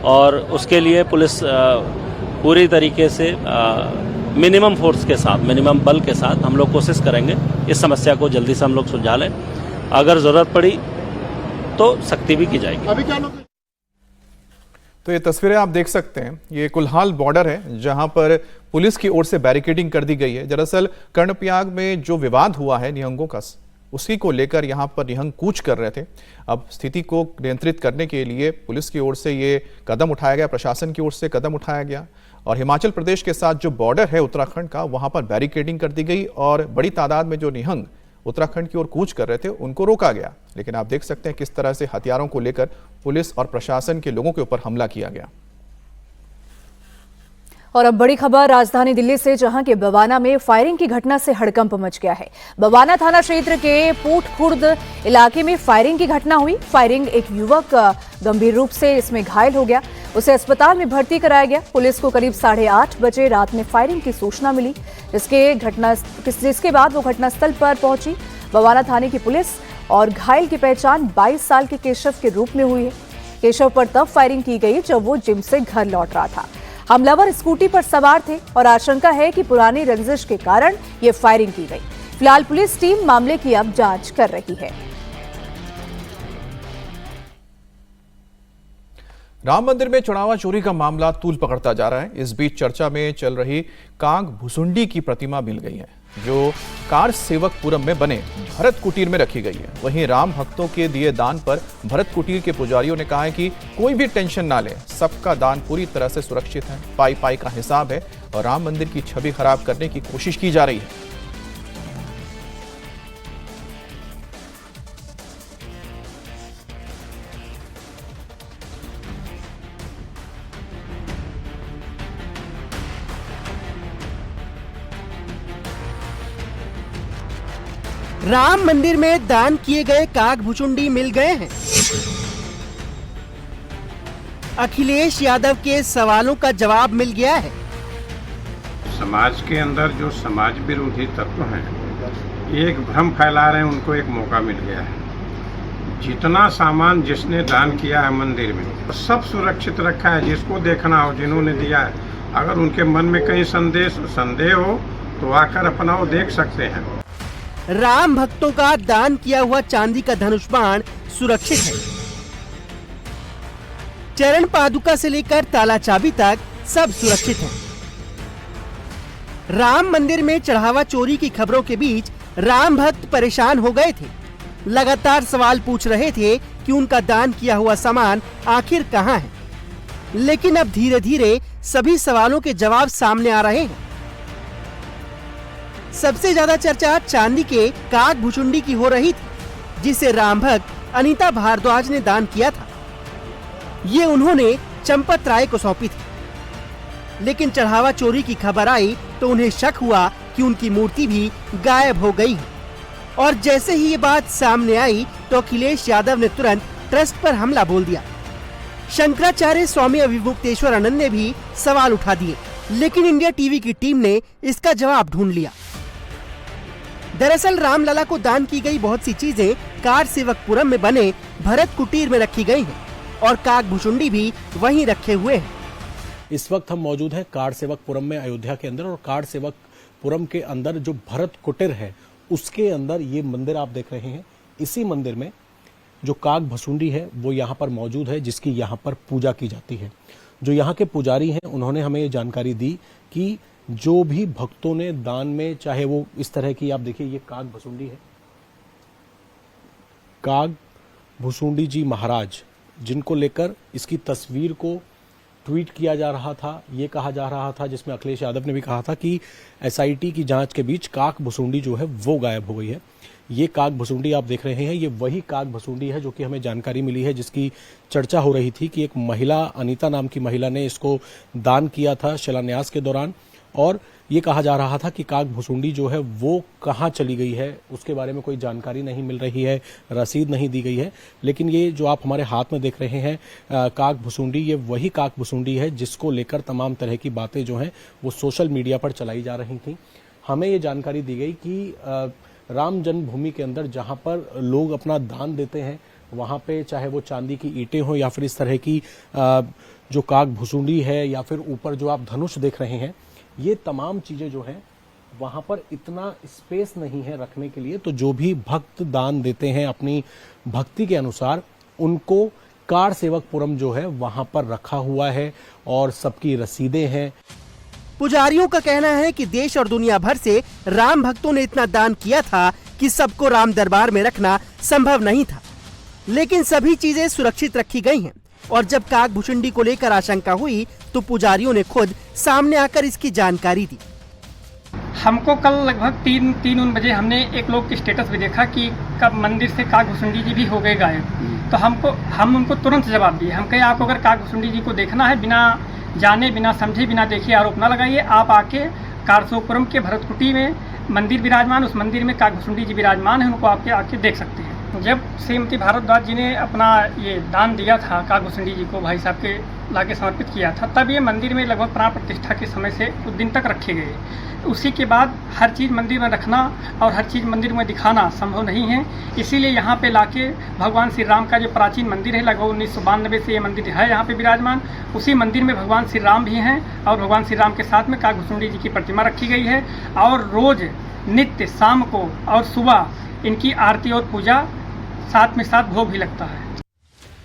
और उसके लिए पुलिस पूरी तरीके से मिनिमम फोर्स के साथ, मिनिमम बल के साथ हम लोग कोशिश करेंगे इस समस्या को जल्दी से हम लोग सुलझा लें। अगर जरूरत पड़ी तो सख्ती भी की जाएगी। तो ये तस्वीरें आप देख सकते हैं, ये कुल्हाल बॉर्डर है जहां पर पुलिस की ओर से बैरिकेडिंग कर दी गई है। दरअसल कर्णप्रयाग में जो विवाद हुआ है निहंगों का, उसी को लेकर यहां पर निहंग कूच कर रहे थे। अब स्थिति को नियंत्रित करने के लिए पुलिस की ओर से ये कदम उठाया गया, प्रशासन की ओर से कदम उठाया गया और हिमाचल प्रदेश के साथ जो बॉर्डर है उत्तराखंड का, वहां पर बैरिकेडिंग कर दी गई और बड़ी तादाद में जो निहंग उत्तराखंड की ओर कूच कर रहे थे उनको रोका गया। लेकिन आप देख सकते हैं किस तरह से हथियारों को लेकर पुलिस और प्रशासन के लोगों के ऊपर हमला किया गया। और अब बड़ी खबर राजधानी दिल्ली से, जहां के बवाना में फायरिंग की घटना से हड़कंप मच गया है। बवाना थाना क्षेत्र के पूट खुर्द इलाके में फायरिंग की घटना हुई। फायरिंग, एक युवक गंभीर रूप से इसमें घायल हो गया, उसे अस्पताल में भर्ती कराया गया। पुलिस को करीब 8:30 बजे रात में फायरिंग की सूचना मिली, जिसके बाद वो घटनास्थल पर पहुंची। बवाना थाने की पुलिस और घायल की पहचान 22 साल के केशव के रूप में हुई है। केशव पर तब फायरिंग की गई जब वो जिम से घर लौट रहा था। हमलावर स्कूटी पर सवार थे और आशंका है कि पुरानी रंजिश के कारण ये फायरिंग की गई। फिलहाल पुलिस टीम मामले की अब जांच कर रही है। राम मंदिर में चढ़ावा चोरी का मामला तूल पकड़ता जा रहा है। इस बीच चर्चा में चल रही काग भुसुंडी की प्रतिमा मिल गई है, जो कार सेवकपुरम में बने भरत कुटीर में रखी गई है। वहीं राम भक्तों के दिए दान पर भरत कुटीर के पुजारियों ने कहा है कि कोई भी टेंशन ना ले, सबका दान पूरी तरह से सुरक्षित है, पाई पाई का हिसाब है और राम मंदिर की छवि खराब करने की कोशिश की जा रही है। राम मंदिर में दान किए गए काग भुसुंडी मिल गए हैं। अखिलेश यादव के सवालों का जवाब मिल गया है। समाज के अंदर जो समाज विरोधी तत्व हैं, एक भ्रम फैला रहे हैं, उनको एक मौका मिल गया है। जितना सामान जिसने दान किया है मंदिर में, सब सुरक्षित रखा है। जिसको देखना हो, जिन्होंने दिया है, अगर उनके मन में कहीं संदेह हो तो आकर अपना वो देख सकते हैं। राम भक्तों का दान किया हुआ चांदी का धनुष बाण सुरक्षित है। चरण पादुका से लेकर ताला चाबी तक सब सुरक्षित है। राम मंदिर में चढ़ावा चोरी की खबरों के बीच राम भक्त परेशान हो गए थे। लगातार सवाल पूछ रहे थे कि उनका दान किया हुआ सामान आखिर कहां है। लेकिन अब धीरे धीरे सभी सवालों के जवाब सामने आ रहे हैं। सबसे ज्यादा चर्चा चांदी के काग भुसुंडी की हो रही थी, जिसे राम भक्त अनीता भारद्वाज ने दान किया था। ये उन्होंने चंपत राय को सौंपी थी। लेकिन चढ़ावा चोरी की खबर आई तो उन्हें शक हुआ कि उनकी मूर्ति भी गायब हो गई है। और जैसे ही ये बात सामने आई तो अखिलेश यादव ने तुरंत ट्रस्ट पर हमला बोल दिया। शंकराचार्य स्वामी अविमुक्तेश्वर आनंद ने भी सवाल उठा दिए, लेकिन इंडिया टीवी की टीम ने इसका जवाब ढूंढ लिया। दरअसल रामलला को दान की गई बहुत सी चीजें कार सेवकपुरम में बने भरत कुटीर में रखी गई हैं और काग भुसुंडी भी वहीं रखे हुए हैं। इस वक्त हम मौजूद हैं कार सेवकपुरम में, अयोध्या के अंदर। और कार सेवकपुरम के अंदर जो भरत कुटीर है, उसके अंदर ये मंदिर आप देख रहे हैं। इसी मंदिर में जो काग भुसुंडी है वो यहाँ पर मौजूद है, जिसकी यहाँ पर पूजा की जाती है। जो यहाँ के पुजारी हैं, उन्होंने हमें ये जानकारी दी कि जो भी भक्तों ने दान में, चाहे वो इस तरह की, आप देखिए ये काग भुसुंडी है, काग भुसुंडी जी महाराज, जिनको लेकर इसकी तस्वीर को ट्वीट किया जा रहा था। ये कहा जा रहा था, जिसमें अखिलेश यादव ने भी कहा था कि एसआईटी की जांच के बीच काग भुसुंडी जो है वो गायब हो गई है। ये काग भुसुंडी आप देख रहे हैं, ये वही काग भुसुंडी है जो कि हमें जानकारी मिली है, जिसकी चर्चा हो रही थी कि एक महिला, अनीता नाम की महिला ने इसको दान किया था शिलान्यास के दौरान। और ये कहा जा रहा था कि काग भुसुंडी जो है वो कहाँ चली गई है, उसके बारे में कोई जानकारी नहीं मिल रही है, रसीद नहीं दी गई है। लेकिन ये जो आप हमारे हाथ में देख रहे हैं काग भुसुंडी, ये वही काग भुसुंडी है जिसको लेकर तमाम तरह की बातें जो हैं वो सोशल मीडिया पर चलाई जा रही थी। हमें ये जानकारी दी गई कि राम जन्मभूमि के अंदर जहाँ पर लोग अपना दान देते हैं, वहाँ पे चाहे वो चांदी की ईंटें हो या फिर इस तरह की जो काग भुसुंडी है, या फिर ऊपर जो आप धनुष देख रहे हैं, ये तमाम चीजें जो हैं वहां पर इतना स्पेस नहीं है रखने के लिए। तो जो भी भक्त दान देते हैं अपनी भक्ति के अनुसार, उनको कार सेवकपुरम जो है वहां पर रखा हुआ है और सबकी रसीदें हैं। पुजारियों का कहना है कि देश और दुनिया भर से राम भक्तों ने इतना दान किया था कि सबको राम दरबार में रखना संभव नहीं था। लेकिन सभी चीजें सुरक्षित रखी गई हैं। और जब काग भुसुंडी को लेकर आशंका हुई तो पुजारियों ने खुद सामने आकर इसकी जानकारी दी। हमको कल लगभग 3 बजे हमने एक लोग की स्टेटस भी देखा कि कब मंदिर से काग भुसुंडी जी भी हो गए गायब। तो हम उनको तुरंत जवाब दिए। हम कहे आपको अगर काग भुसुंडी जी को देखना है, बिना जाने, बिना समझे, बिना देखे आरोप ना लगाइए। आप आके कार सेवकपुरम के भरत कुटी में मंदिर विराजमान, उस मंदिर में काग भुसुंडी जी विराजमान है, उनको आपके आके देख सकते हैं। जब श्रीमती भारद्वाज जी ने अपना ये दान दिया था काग भुसुंडी जी को, भाई साहब के लाके समर्पित किया था, तब ये मंदिर में लगभग प्राण प्रतिष्ठा के समय से कुछ दिन तक रखे गए। उसी के बाद हर चीज़ मंदिर में रखना और हर चीज़ मंदिर में दिखाना संभव नहीं है। इसीलिए यहाँ पे लाके भगवान श्री राम का जो प्राचीन मंदिर है, लगभग 1992 से ये मंदिर है यहाँ पे विराजमान। उसी मंदिर में भगवान श्री राम भी हैं और भगवान श्री राम के साथ में काग भुसुंडी जी की प्रतिमा रखी गई है। और रोज नित्य शाम को और सुबह इनकी आरती और पूजा, साथ में साथ भोग भी लगता है।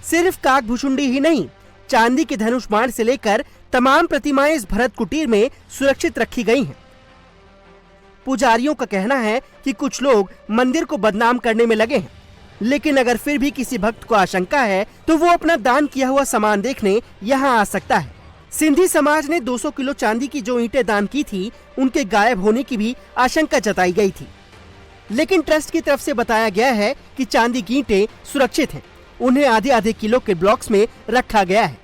सिर्फ काग भुसुंडी ही नहीं, चांदी के धनुष बाण से लेकर तमाम प्रतिमाएं इस भरत कुटीर में सुरक्षित रखी गई हैं। पुजारियों का कहना है कि कुछ लोग मंदिर को बदनाम करने में लगे हैं, लेकिन अगर फिर भी किसी भक्त को आशंका है तो वो अपना दान किया हुआ सामान देखने यहाँ आ सकता है। सिंधी समाज ने 200 किलो चांदी की जो ईंटें दान की थी, उनके गायब होने की भी आशंका जताई गई थी, लेकिन ट्रस्ट की तरफ से बताया गया है कि चांदी की ईंटें सुरक्षित हैं। उन्हें आधे आधे किलो के ब्लॉक्स में रखा गया है।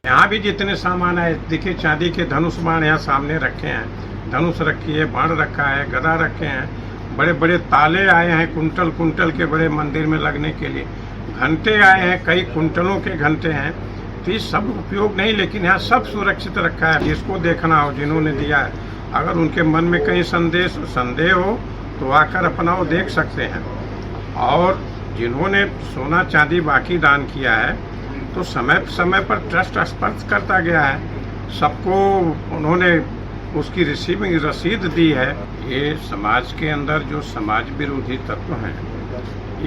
यहाँ भी जितने सामान है, देखिए चांदी के धनुष बाण यहाँ सामने रखे हैं, धनुष रखी है, बाण रखा है, गदा रखे हैं, बड़े बड़े ताले आए हैं कुंटल कुंटल के बड़े मंदिर में लगने के लिए, घंटे आए हैं, कई कुंटलों के घंटे हैं। तो ये सब उपयोग नहीं, लेकिन यहाँ सब सुरक्षित रखा है। जिसको देखना हो, जिन्होंने दिया है, अगर उनके मन में कहीं संदेह हो तो आकर अपना वो देख सकते हैं। और जिन्होंने सोना चांदी बाकी दान किया है तो समय समय पर ट्रस्ट स्पष्ट करता गया है, सबको उन्होंने उसकी रिसीविंग रसीद दी है। ये समाज के अंदर जो समाज विरोधी तत्व हैं,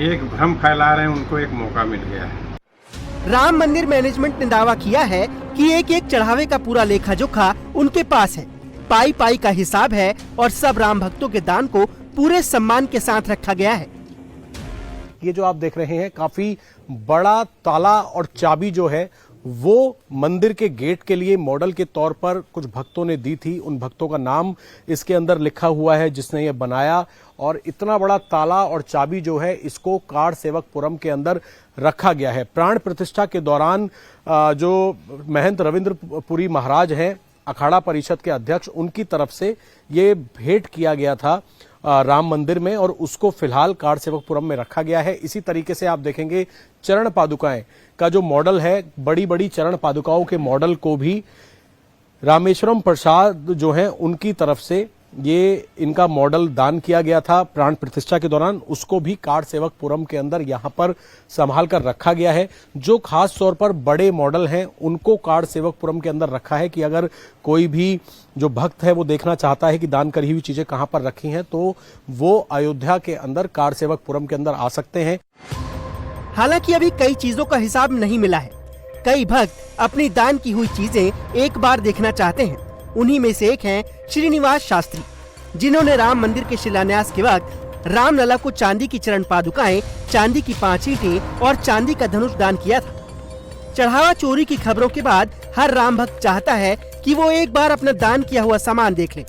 एक भ्रम फैला रहे हैं, उनको एक मौका मिल गया है। राम मंदिर मैनेजमेंट ने दावा किया है कि एक एक चढ़ावे का पूरा लेखा जोखा उनके पास है, पाई पाई का हिसाब है और सब राम भक्तों के दान को पूरे सम्मान के साथ रखा गया है। ये जो आप देख रहे हैं, काफी बड़ा ताला और चाबी जो है वो मंदिर के गेट के लिए मॉडल के तौर पर कुछ भक्तों ने दी थी। उन भक्तों का नाम इसके अंदर लिखा हुआ है जिसने ये बनाया, और इतना बड़ा ताला और चाबी जो है इसको कार सेवकपुरम के अंदर रखा गया है। प्राण प्रतिष्ठा के दौरान जो महंत रविंद्रपुरी महाराज हैं, अखाड़ा परिषद के अध्यक्ष, उनकी तरफ से ये भेंट किया गया था राम मंदिर में, और उसको फिलहाल कार सेवकपुरम में रखा गया है। इसी तरीके से आप देखेंगे चरण पादुकाएं का जो मॉडल है, बड़ी बड़ी चरण पादुकाओं के मॉडल को भी रामेश्वरम प्रसाद जो हैं उनकी तरफ से ये इनका मॉडल दान किया गया था प्राण प्रतिष्ठा के दौरान, उसको भी कार सेवकपुरम के अंदर यहां पर संभाल कर रखा गया है। जो खास तौर पर बड़े मॉडल हैं उनको कार सेवकपुरम के अंदर रखा है कि अगर कोई भी जो भक्त है वो देखना चाहता है कि दान करी हुई चीजें कहां पर रखी हैं तो वो अयोध्या के अंदर कार सेवकपुरम के अंदर आ सकते हैं। हालांकि अभी कई चीजों का हिसाब नहीं मिला है। कई भक्त अपनी दान की हुई चीजें एक बार देखना चाहते हैं। उन्हीं में से एक हैं श्रीनिवास शास्त्री, जिन्होंने राम मंदिर के शिलान्यास के वक्त रामलला को चांदी की चरण पादुकाएं, चांदी की 5 ईंटें और चांदी का धनुष दान किया था। चढ़ावा चोरी की खबरों के बाद हर राम भक्त चाहता है कि वो एक बार अपना दान किया हुआ सामान देख ले।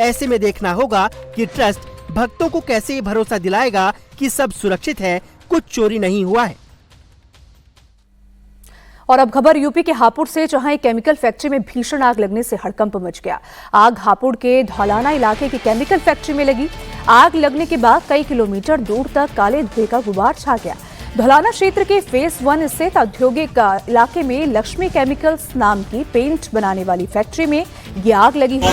ऐसे में देखना होगा कि ट्रस्ट भक्तों को कैसे ये भरोसा दिलाएगा कि सब सुरक्षित है, कुछ चोरी नहीं हुआ है। और अब खबर यूपी के हापुड़ से, जहां एक केमिकल फैक्ट्री में भीषण आग लगने से हड़कंप मच गया। आग हापुड़ के धौलाना इलाके की केमिकल फैक्ट्री में लगी। आग लगने के बाद कई किलोमीटर दूर तक काले धुएं का गुबार छा गया। धौलाना क्षेत्र के फेज 1 स्थित औद्योगिक इलाके में लक्ष्मी केमिकल्स नाम की पेंट बनाने वाली फैक्ट्री में ये आग लगी है।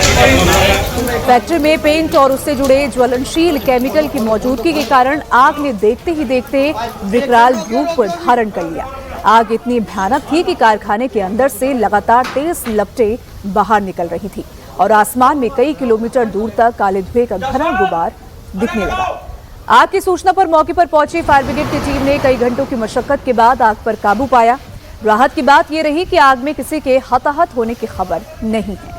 फैक्ट्री में पेंट और उससे जुड़े ज्वलनशील केमिकल की मौजूदगी के कारण आग ने देखते ही देखते विकराल रूप धारण कर लिया। आग इतनी भयानक थी कि कारखाने के अंदर से लगातार तेज लपटें बाहर निकल रही थी और आसमान में कई किलोमीटर दूर तक काले धुएं का घना गुबार दिखने लगा। आग की सूचना पर मौके पर पहुंची फायर ब्रिगेड की टीम ने कई घंटों की मशक्कत के बाद आग पर काबू पाया। राहत की बात यह रही कि आग में किसी के हताहत होने की खबर नहीं है।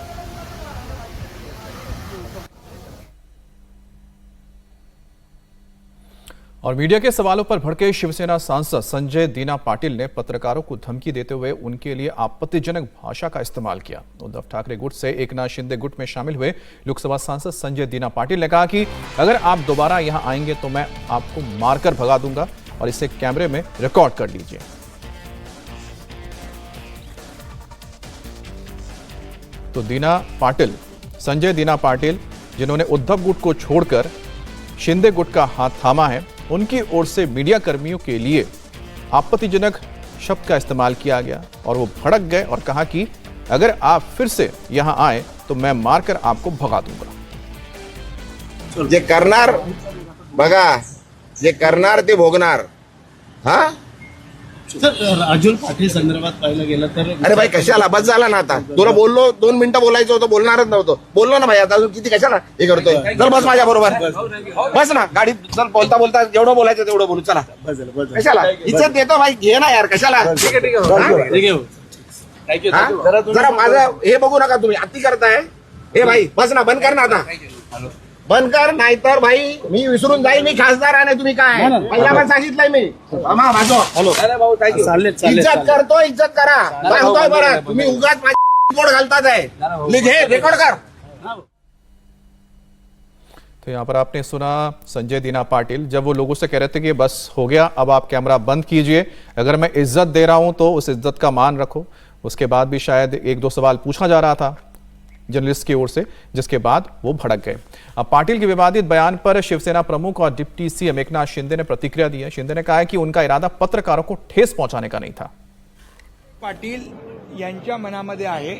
और मीडिया के सवालों पर भड़के शिवसेना सांसद संजय दीना पाटिल ने पत्रकारों को धमकी देते हुए उनके लिए आपत्तिजनक भाषा का इस्तेमाल किया। उद्धव ठाकरे गुट से एकनाथ शिंदे गुट में शामिल हुए लोकसभा सांसद संजय दीना पाटिल ने कहा कि अगर आप दोबारा यहां आएंगे तो मैं आपको मारकर भगा दूंगा और इसे कैमरे में रिकॉर्ड कर लीजिए। तो संजय दीना पाटिल, जिन्होंने उद्धव गुट को छोड़कर शिंदे गुट का हाथ थामा है, उनकी ओर से मीडिया कर्मियों के लिए आपत्तिजनक शब्द का इस्तेमाल किया गया और वो भड़क गए और कहा कि अगर आप फिर से यहां आए तो मैं मारकर आपको भगा दूंगा। जे करणार बघा, जे करणार ते भोगणार। हा सर, राजूल पाटील संदर्भात पाहिलं गेलं तर अरे भाई कशाला, बस झाला ना आता। तुला बोललो 2 मिनिटं बोलायचं होतं, बोलणारच नव्हतं, बोललो ना भाई, आता अजून किती कशाला हे करतोय। चल बस माझ्या बरोबर, बस ना गाडीत, चल बोलता बोलता जेवढं बोलायचं तेवढं बोलू, चला कशाला इज्जत देतो भाई, घे ना यार, कशाला। ठीक आहे हा? जरा माझं हे बघू नका तुम्ही, अति करताय. हे भाई बस ना, बंद कर ना आता, बंद कर, नाहीतर भाई मी विसरून जाईल मी खासदार आहे. तुम्ही काय पहिला पण सांगितलंय मी. मामा माझो इज्जत करतो, इज्जत करा. काय होतोय बरं, तुम्ही उगाच माझी बोट घालतात आहे. घे रेकॉर्ड कर. तो यहाँ पर आपने सुना संजय दीना पाटिल जब वो लोगों से कह रहे थे कि बस हो गया, अब आप कैमरा बंद कीजिए, अगर मैं इज्जत दे रहा हूं तो उस इज्जत का मान रखो. उसके बाद भी शायद एक दो सवाल पूछा जा रहा था जर्नलिस्ट की ओर से, जिसके बाद वो भड़क गए. अब पाटिल के विवादित बयान पर शिवसेना प्रमुख और डिप्टी सीएम एकनाथ शिंदे ने प्रतिक्रिया दी है. शिंदे ने कहा है कि उनका इरादा पत्रकारों को ठेस पहुंचाने का नहीं था. पाटील यांच्या मनामध्ये आहे,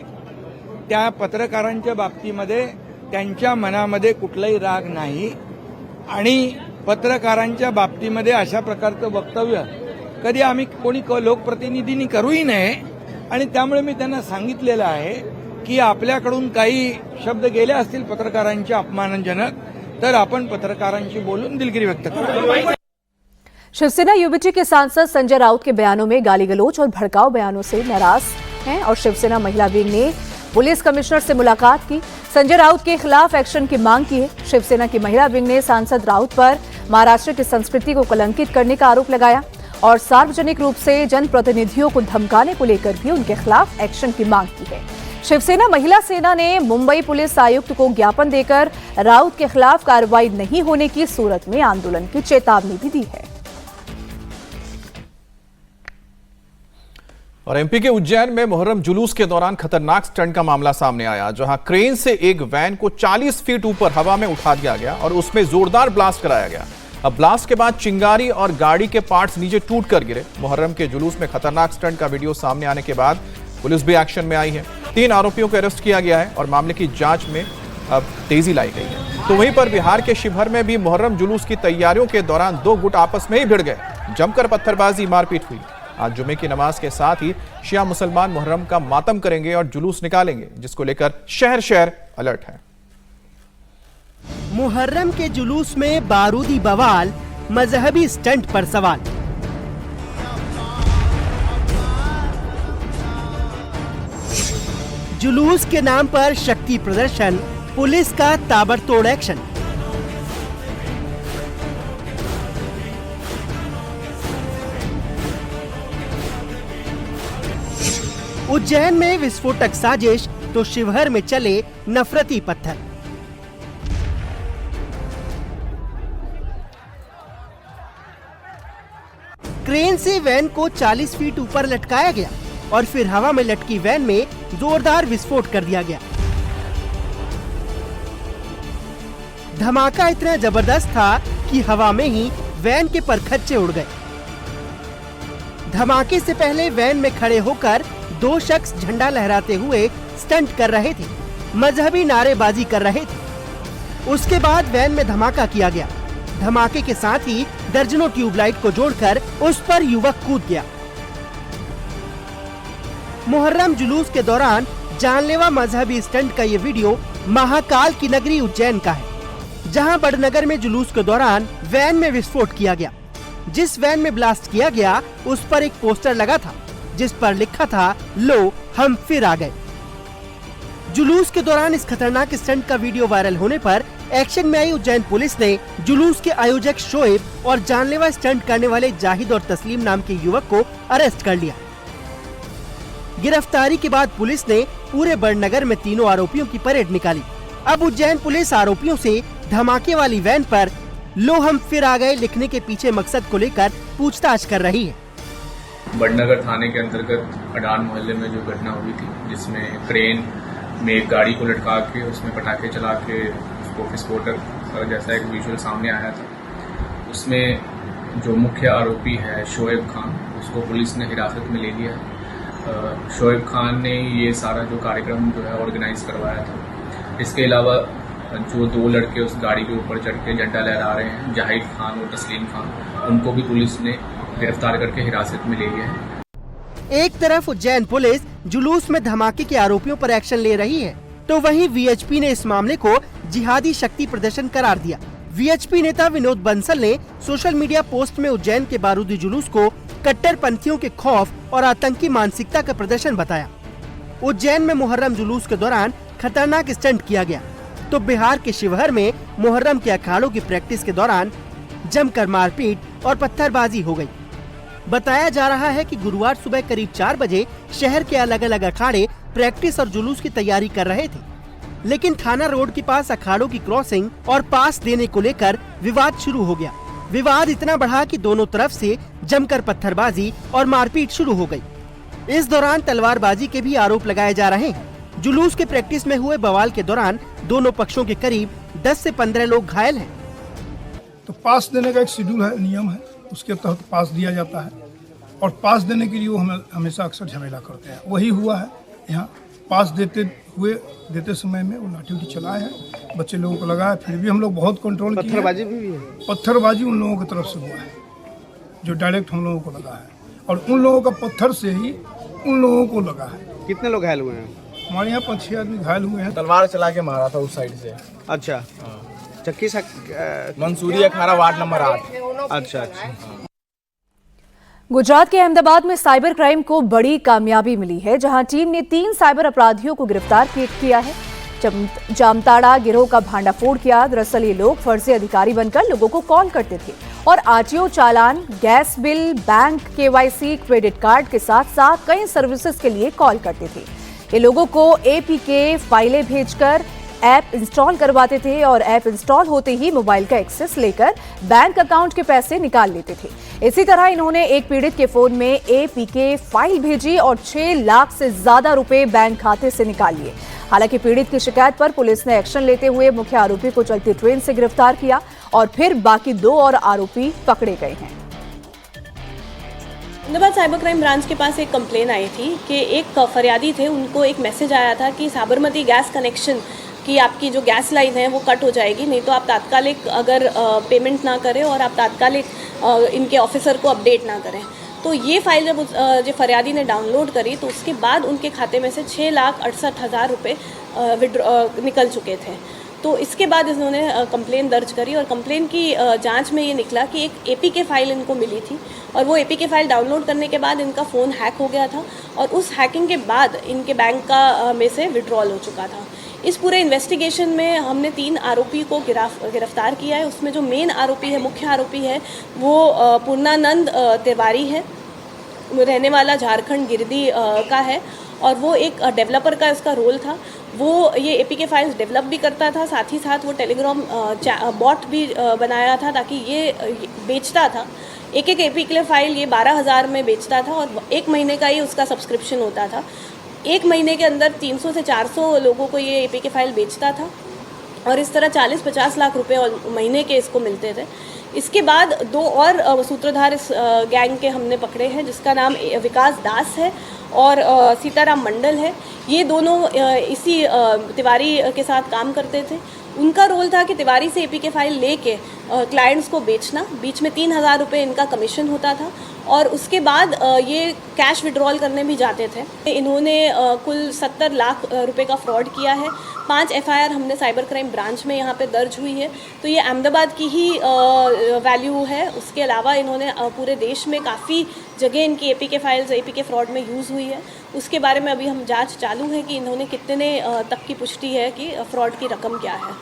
त्या पत्रकारांच्या बाबतीमध्ये त्यांच्या मनामध्ये कुठलाही राग नाही आणि पत्रकारांच्या बाबतीमध्ये अशा प्रकारचं वक्तव्य कधी आम्ही कोणी लोकप्रतिनिधींनी करूही नये. आणि त्यामुळे मी त्यांना सांगितलेलं आहे की आपल्याकडून काही शब्द गेले असतील पत्रकारांचे अपमानजनक, तर आपण पत्रकारांशी बोलून दिलगिरी व्यक्त करू. शिवसेना यूबीटी के सांसद संजय राउत के बयानों में गाली गलौज और भड़काऊ बयानों से नाराज हैं और शिवसेना महिला विंग ने पुलिस कमिश्नर से मुलाकात की. संजय राउत के खिलाफ एक्शन की मांग की है. शिवसेना की महिला विंग ने सांसद राउत पर महाराष्ट्र की संस्कृति को कलंकित करने का आरोप लगाया और सार्वजनिक रूप से जनप्रतिनिधियों को धमकाने को लेकर भी उनके खिलाफ एक्शन की मांग की है. शिवसेना महिला सेना ने मुंबई पुलिस आयुक्त को ज्ञापन देकर राउत के खिलाफ कार्रवाई नहीं होने की सूरत में आंदोलन की चेतावनी भी दी है. और एमपी के उज्जैन में मुहर्रम जुलूस के दौरान खतरनाक स्टंट का मामला सामने आया, जहां क्रेन से एक वैन को 40 फीट ऊपर हवा में उठा दिया गया और उसमें जोरदार ब्लास्ट कराया गया. अब ब्लास्ट के बाद चिंगारी और गाड़ी के पार्ट्स नीचे टूट कर गिरे. मुहर्रम के जुलूस में खतरनाक स्टंट का वीडियो सामने आने के बाद पुलिस भी एक्शन में आई है. 3 आरोपियों को अरेस्ट किया गया है और मामले की जांच में अब तेजी लाई गई है. तो वहीं पर बिहार के शिवहर में भी मुहर्रम जुलूस की तैयारियों के दौरान 2 गुट आपस में ही भिड़ गए. जमकर पत्थरबाजी मारपीट हुई. आज जुमे की नमाज के साथ ही शिया मुसलमान मुहर्रम का मातम करेंगे और जुलूस निकालेंगे, जिसको लेकर शहर शहर अलर्ट है. मुहर्रम के जुलूस में बारूदी बवाल, मजहबी स्टंट पर सवाल. जुलूस के नाम पर शक्ति प्रदर्शन, पुलिस का ताबड़तोड़ एक्शन. उज्जैन में विस्फोटक साजिश तो शिवहर में चले नफरती पत्थर. क्रेन से वैन को 40 फीट ऊपर लटकाया गया और फिर हवा में लटकी वैन में जोरदार विस्फोट कर दिया गया. धमाका इतना जबरदस्त था कि हवा में ही वैन के परखच्चे उड़ गए. धमाके से पहले वैन में खड़े होकर 2 शख्स झंडा लहराते हुए स्टंट कर रहे थे, मजहबी नारेबाजी कर रहे थे. उसके बाद वैन में धमाका किया गया. धमाके के साथ ही दर्जनों ट्यूबलाइट को जोड़कर उस पर युवक कूद गया. मुहर्रम जुलूस के दौरान जानलेवा मजहबी स्टंट का ये वीडियो महाकाल की नगरी उज्जैन का है, जहां बड़नगर में जुलूस के दौरान वैन में विस्फोट किया गया. जिस वैन में ब्लास्ट किया गया उस पर एक पोस्टर लगा था जिस पर लिखा था, लो हम फिर आ गए. जुलूस के दौरान इस खतरनाक स्टंट का वीडियो वायरल होने पर एक्शन में आई उज्जैन पुलिस ने जुलूस के आयोजक शोएब और जानलेवा स्टंट करने वाले जाहिद और तस्लीम नाम के युवक को अरेस्ट कर लिया. गिरफ्तारी के बाद पुलिस ने पूरे बड़नगर में तीनों आरोपियों की परेड निकाली. अब उज्जैन पुलिस आरोपियों से धमाके वाली वैन पर लो हम फिर आ गए लिखने के पीछे मकसद को लेकर पूछताछ कर रही है. बड़नगर थाने के अंतर्गत अडान मोहल्ले में जो घटना हुई थी, जिसमें क्रेन में एक गाड़ी को लटका के उसमें पटाखे चला के उसको विस्फोटक जैसा एक विजुअल सामने आया था, उसमें जो मुख्य आरोपी है शोएब खान, उसको पुलिस ने हिरासत में ले लिया है. शोएब खान ने ये सारा जो कार्यक्रम जो है ऑर्गेनाइज करवाया था. इसके अलावा जो 2 लड़के उस गाड़ी के ऊपर चढ़ के झंडा लहरा रहे हैं, जाहिद खान और तस्लीम खान, उनको भी पुलिस ने गिरफ्तार करके हिरासत में ले लिया है. एक तरफ उज्जैन पुलिस जुलूस में धमाके के आरोपियों पर एक्शन ले रही है, तो वहीं वीएचपी ने इस मामले को जिहादी शक्ति प्रदर्शन करार दिया. वीएचपी नेता विनोद बंसल ने सोशल मीडिया पोस्ट में उज्जैन के बारूदी जुलूस को कट्टरपंथियों के खौफ और आतंकी मानसिकता का प्रदर्शन बताया. उज्जैन में मुहर्रम जुलूस के दौरान खतरनाक स्टंट किया गया, तो बिहार के शिवहर में मुहर्रम के अखाड़ों की प्रैक्टिस के दौरान जमकर मारपीट और पत्थरबाजी हो गई। बताया जा रहा है कि गुरुवार सुबह करीब 4 बजे शहर के अलग अलग अखाड़े प्रैक्टिस और जुलूस की तैयारी कर रहे थे, लेकिन थाना रोड के पास अखाड़ों की क्रॉसिंग और पास देने को लेकर विवाद शुरू हो गया। विवाद इतना बढ़ा कि दोनों तरफ से जमकर पत्थरबाजी और मारपीट शुरू हो गई। इस दौरान तलवारबाजी के भी आरोप लगाए जा रहे हैं। जुलूस के प्रैक्टिस में हुए बवाल के दौरान दोनों पक्षों के करीब 10 से 15 लोग घायल हैं। तो पास देने का एक शेड्यूल है, नियम है, उसके तहत पास दिया जाता है और पास देने के लिए वो हमेशा अक्सर झमेला करते हैं। वही हुआ है यहाँ। पास देते समय में वो लाठी उठी चलाए हैं, बच्चे लोगों को लगाया, फिर भी हम लोग बहुत कंट्रोल किए। पत्थरबाजी भी है? पत्थरबाजी उन लोगों की तरफ से हुआ है जो डायरेक्ट हम लोगों को लगा है, और उन लोगों का पत्थर से ही उन लोगों को लगा है। कितने लोग घायल हुए हैं? हमारे यहाँ 5-6 आदमी घायल हुए हैं। तलवार चला के मारा था उस साइड से। अच्छा, चक्की मंसूरी अखाड़ा वार्ड नंबर 8। अच्छा। गुजरात के अहमदाबाद में साइबर क्राइम को बड़ी कामयाबी मिली है, जहां टीम ने 3 साइबर अपराधियों को गिरफ्तार किया है। जामताड़ा गिरोह का भांडाफोड़ किया। दरअसल ये लोग फर्जी अधिकारी बनकर लोगों को कॉल करते थे और RTO challan, gas bill, bank KYC, credit card के साथ साथ कई सर्विसेज के लिए कॉल करते थे। ये लोगों को एपीके फाइलें भेजकर ऐप इंस्टॉल करवाते थे और ऐप इंस्टॉल होते ही मोबाइल का एक्सेस लेकर बैंक अकाउंट के पैसे निकाल लेते थे। इसी तरह इन्होंने एक पीड़ित के फोन में एपीके फाइल भेजी और 6 लाख से ज्यादा रुपए बैंक खाते से निकाल लिए। हालांकि पीड़ित की शिकायत पर पुलिस ने एक्शन लेते हुए मुख्य आरोपी को चलती ट्रेन से गिरफ्तार किया और फिर बाकी 2 और आरोपी पकड़े गए हैं। अहमदाबाद साइबर क्राइम ब्रांच के पास एक कंप्लेन आई थी कि एक फरियादी थे, उनको एक मैसेज आया था कि साबरमती गैस कनेक्शन कि आपकी जो गैस लाइन है वो कट हो जाएगी, नहीं तो आप तात्कालिक अगर पेमेंट ना करें और आप तात्कालिक इनके ऑफिसर को अपडेट ना करें। तो ये फाइल जब जो फरियादी ने डाउनलोड करी तो उसके बाद उनके खाते में से 6,68,000 रुपये निकल चुके थे। तो इसके बाद इन्होंने कंप्लेन दर्ज करी और कंप्लेन की जांच में ये निकला कि एक एपीके फाइल इनको मिली थी और वो एपीके फाइल डाउनलोड करने के बाद इनका फ़ोन हैक हो गया था और उस हैकिंग के बाद इनके बैंक का में से विड्रॉल हो चुका था। इस पूरे इन्वेस्टिगेशन में हमने 3 आरोपी को गिरफ्तार किया है। उसमें जो मेन आरोपी है, मुख्य आरोपी है, वो पूर्णानंद तिवारी है, रहने वाला झारखंड गिरिडीह का है और वो एक डेवलपर का इसका रोल था। वो ये एपीके फाइल्स डेवलप भी करता था, साथ ही साथ वो टेलीग्राम बॉट भी बनाया था ताकि ये बेचता था। एक एपीके फाइल ये 12,000 में बेचता था और 1 महीने का ही उसका सब्सक्रिप्शन होता था। 1 महीने के अंदर 300 से 400 लोगों को ये एपीके फाइल बेचता था और इस तरह 40-50 लाख रुपए महीने के इसको मिलते थे। इसके बाद 2 और सूत्रधार इस गैंग के हमने पकड़े हैं, जिसका नाम विकास दास है और सीताराम मंडल है। ये दोनों इसी तिवारी के साथ काम करते थे। उनका रोल था कि तिवारी से एपीके फाइल लेके क्लाइंट्स को बेचना, बीच में 3,000 रुपये इनका कमीशन होता था और उसके बाद ये कैश विड्रॉल करने भी जाते थे। इन्होंने कुल 70 लाख रुपए का फ्रॉड किया है। 5 एफआईआर हमने साइबर क्राइम ब्रांच में यहाँ पे दर्ज हुई है, तो ये अहमदाबाद की ही वैल्यू है। उसके अलावा इन्होंने पूरे देश में काफ़ी जगह इनकी एपीके फाइल्स एपीके फ्रॉड में यूज़ हुई है। उसके बारे में अभी हम जांच चालू है कि इन्होंने कितने तक की पुष्टि है कि फ्रॉड की रकम क्या है।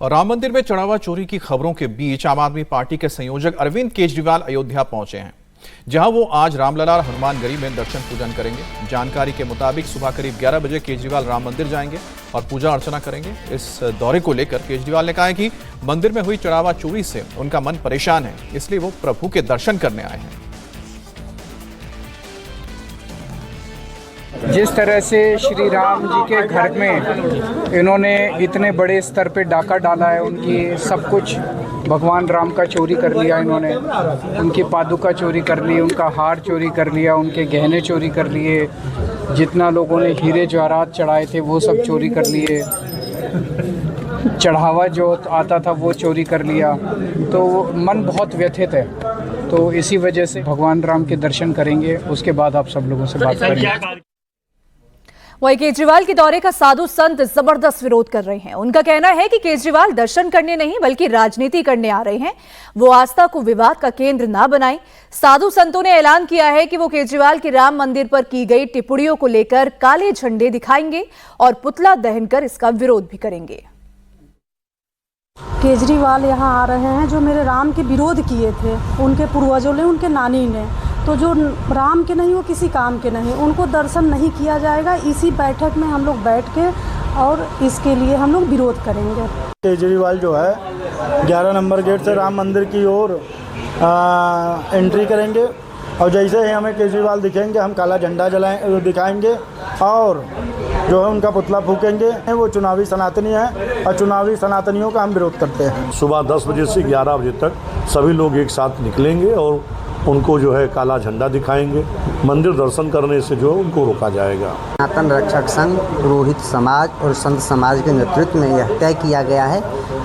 और राम मंदिर में चढ़ावा चोरी की खबरों के बीच आम आदमी पार्टी के संयोजक अरविंद केजरीवाल अयोध्या पहुंचे हैं, जहां वो आज रामलला और हनुमानगढ़ी में दर्शन पूजन करेंगे। जानकारी के मुताबिक सुबह करीब 11 बजे केजरीवाल राम मंदिर जाएंगे और पूजा अर्चना करेंगे। इस दौरे को लेकर केजरीवाल ने कहा है कि मंदिर में हुई चढ़ावा चोरी से उनका मन परेशान है, इसलिए वो प्रभु के दर्शन करने आए हैं। जिस तरह से श्री राम जी के घर में इन्होंने इतने बड़े स्तर पे डाका डाला है, उनकी सब कुछ भगवान राम का चोरी कर लिया इन्होंने, उनकी पादुका चोरी कर ली, उनका हार चोरी कर लिया, उनके गहने चोरी कर लिए, जितना लोगों ने हीरे जवाहरात चढ़ाए थे वो सब चोरी कर लिए, चढ़ावा जो आता था वो चोरी कर लिया। तो मन बहुत व्यथित है, तो इसी वजह से भगवान राम के दर्शन करेंगे, उसके बाद आप सब लोगों से बात करेंगे। वहीं केजरीवाल के दौरे का साधु संत जबरदस्त विरोध कर रहे हैं। उनका कहना है कि केजरीवाल दर्शन करने नहीं बल्कि राजनीति करने आ रहे हैं। वो आस्था को विवाद का केंद्र ना बनाएं। साधु संतों ने ऐलान किया है कि वो केजरीवाल के राम मंदिर पर की गई टिप्पणियों को लेकर काले झंडे दिखाएंगे और पुतला दहन कर इसका विरोध भी करेंगे। केजरीवाल यहाँ आ रहे हैं जो मेरे राम के विरोध किए थे, उनके पूर्वजों ने, उनके नानी ने, तो जो राम के नहीं वो किसी काम के नहीं, उनको दर्शन नहीं किया जाएगा। इसी बैठक में हम लोग बैठ के और इसके लिए हम लोग विरोध करेंगे। केजरीवाल जो है 11 नंबर गेट से राम मंदिर की ओर एंट्री करेंगे और जैसे ही हमें केजरीवाल दिखेंगे हम काला झंडा दिखाएंगे और जो है उनका पुतला फूकेंगे। वो चुनावी सनातनी है और चुनावी सनातनियों का हम विरोध करते हैं। सुबह 10 बजे से 11 बजे तक सभी लोग एक साथ निकलेंगे और उनको जो है काला झंडा दिखाएंगे। मंदिर दर्शन करने से जो है उनको रोका जाएगा। सनातन रक्षक संघ, पुरोहित समाज और संत समाज के नेतृत्व में यह तय किया गया है,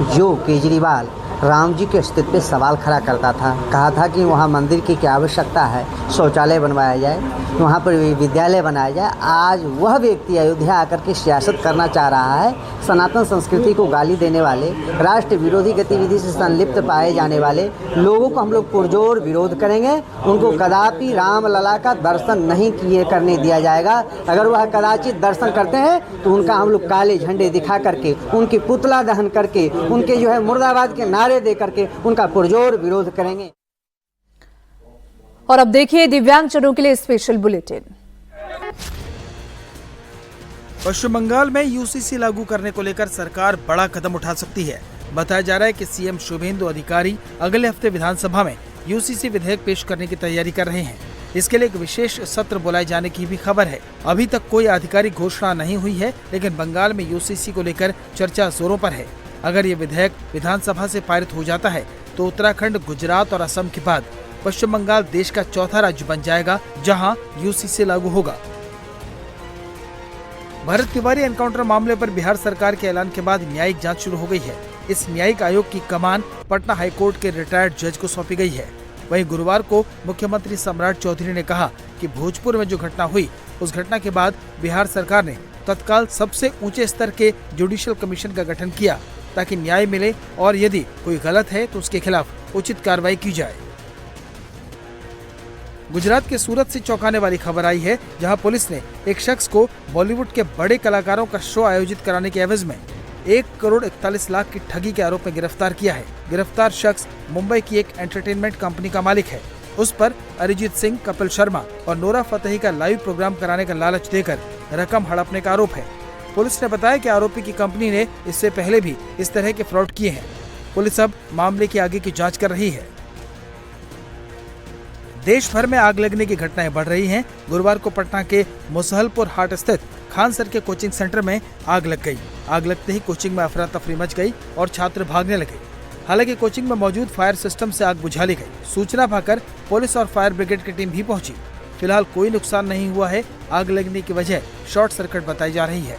जो केजरीवाल राम जी के अस्तित्व पे सवाल खड़ा करता था, कहा था कि वहाँ मंदिर की क्या आवश्यकता है, शौचालय बनवाया जाए, वहाँ पर विद्यालय बनाया जाए। आज वह व्यक्ति अयोध्या आकर के सियासत करना चाह रहा है। सनातन संस्कृति को गाली देने वाले, राष्ट्र विरोधी गतिविधि से संलिप्त पाए जाने वाले लोगों को हम लोग पुरजोर विरोध करेंगे। उनको कदापि राम लला का दर्शन नहीं करने दिया जाएगा। अगर वह कदाचित दर्शन करते हैं तो उनका हम लोग काले झंडे दिखा करके, उनकी पुतला दहन करके, उनके जो है मुर्दाबाद के नारे दे करके उनका पुरजोर विरोध करेंगे। और अब देखिए दिव्यांगजनों के लिए स्पेशल बुलेटिन। पश्चिम बंगाल में यूसीसी लागू करने को लेकर सरकार बड़ा कदम उठा सकती है। बताया जा रहा है कि सीएम शुभेंदु अधिकारी अगले हफ्ते विधानसभा में यूसीसी विधेयक पेश करने की तैयारी कर रहे हैं। इसके लिए एक विशेष सत्र बुलाए जाने की भी खबर है। अभी तक कोई आधिकारिक घोषणा नहीं हुई है, लेकिन बंगाल में यूसीसी को लेकर चर्चा जोरों पर है। अगर ये विधेयक विधानसभा से पारित हो जाता है तो उत्तराखंड, गुजरात और असम के बाद पश्चिम बंगाल देश का चौथा राज्य बन जाएगा जहां यूसीसी लागू होगा। भरत तिवारी एनकाउंटर मामले पर बिहार सरकार के ऐलान के बाद न्यायिक जांच शुरू हो गई है। इस न्यायिक आयोग की कमान पटना हाईकोर्ट के रिटायर्ड जज को सौंपी गई है। वहीं गुरुवार को मुख्यमंत्री सम्राट चौधरी ने कहा कि भोजपुर में जो घटना हुई, उस घटना के बाद बिहार सरकार ने तत्काल सबसे ऊंचे स्तर के जुडिशियल कमीशन का गठन किया ताकि न्याय मिले और यदि कोई गलत है तो उसके खिलाफ उचित कार्रवाई की जाए। गुजरात के सूरत से चौंकाने वाली खबर आई है, जहां पुलिस ने एक शख्स को बॉलीवुड के बड़े कलाकारों का शो आयोजित कराने के एवज में 1 करोड़ 41 लाख की ठगी के आरोप में गिरफ्तार किया है। गिरफ्तार शख्स मुंबई की एक एंटरटेनमेंट कंपनी का मालिक है। उस पर अरिजीत सिंह, कपिल शर्मा और नोरा फतेही का लाइव प्रोग्राम कराने का लालच देकर रकम हड़पने का आरोप है। पुलिस ने बताया कि आरोपी की कंपनी ने इससे पहले भी इस तरह के फ्रॉड किए हैं। पुलिस अब मामले की आगे की जांच कर रही है। देश भर में आग लगने की घटनाएं बढ़ रही हैं। गुरुवार को पटना के मुसहलपुर हाट स्थित खान सर के कोचिंग सेंटर में आग लग गई। आग लगते ही कोचिंग में अफरा तफरी मच गई और छात्र भागने लगे। हालांकि कोचिंग में मौजूद फायर सिस्टम से आग बुझा ली गई। सूचना पाकर पुलिस और फायर ब्रिगेड की टीम भी पहुंची। फिलहाल कोई नुकसान नहीं हुआ है। आग लगने की वजह शॉर्ट सर्किट बताई जा रही है।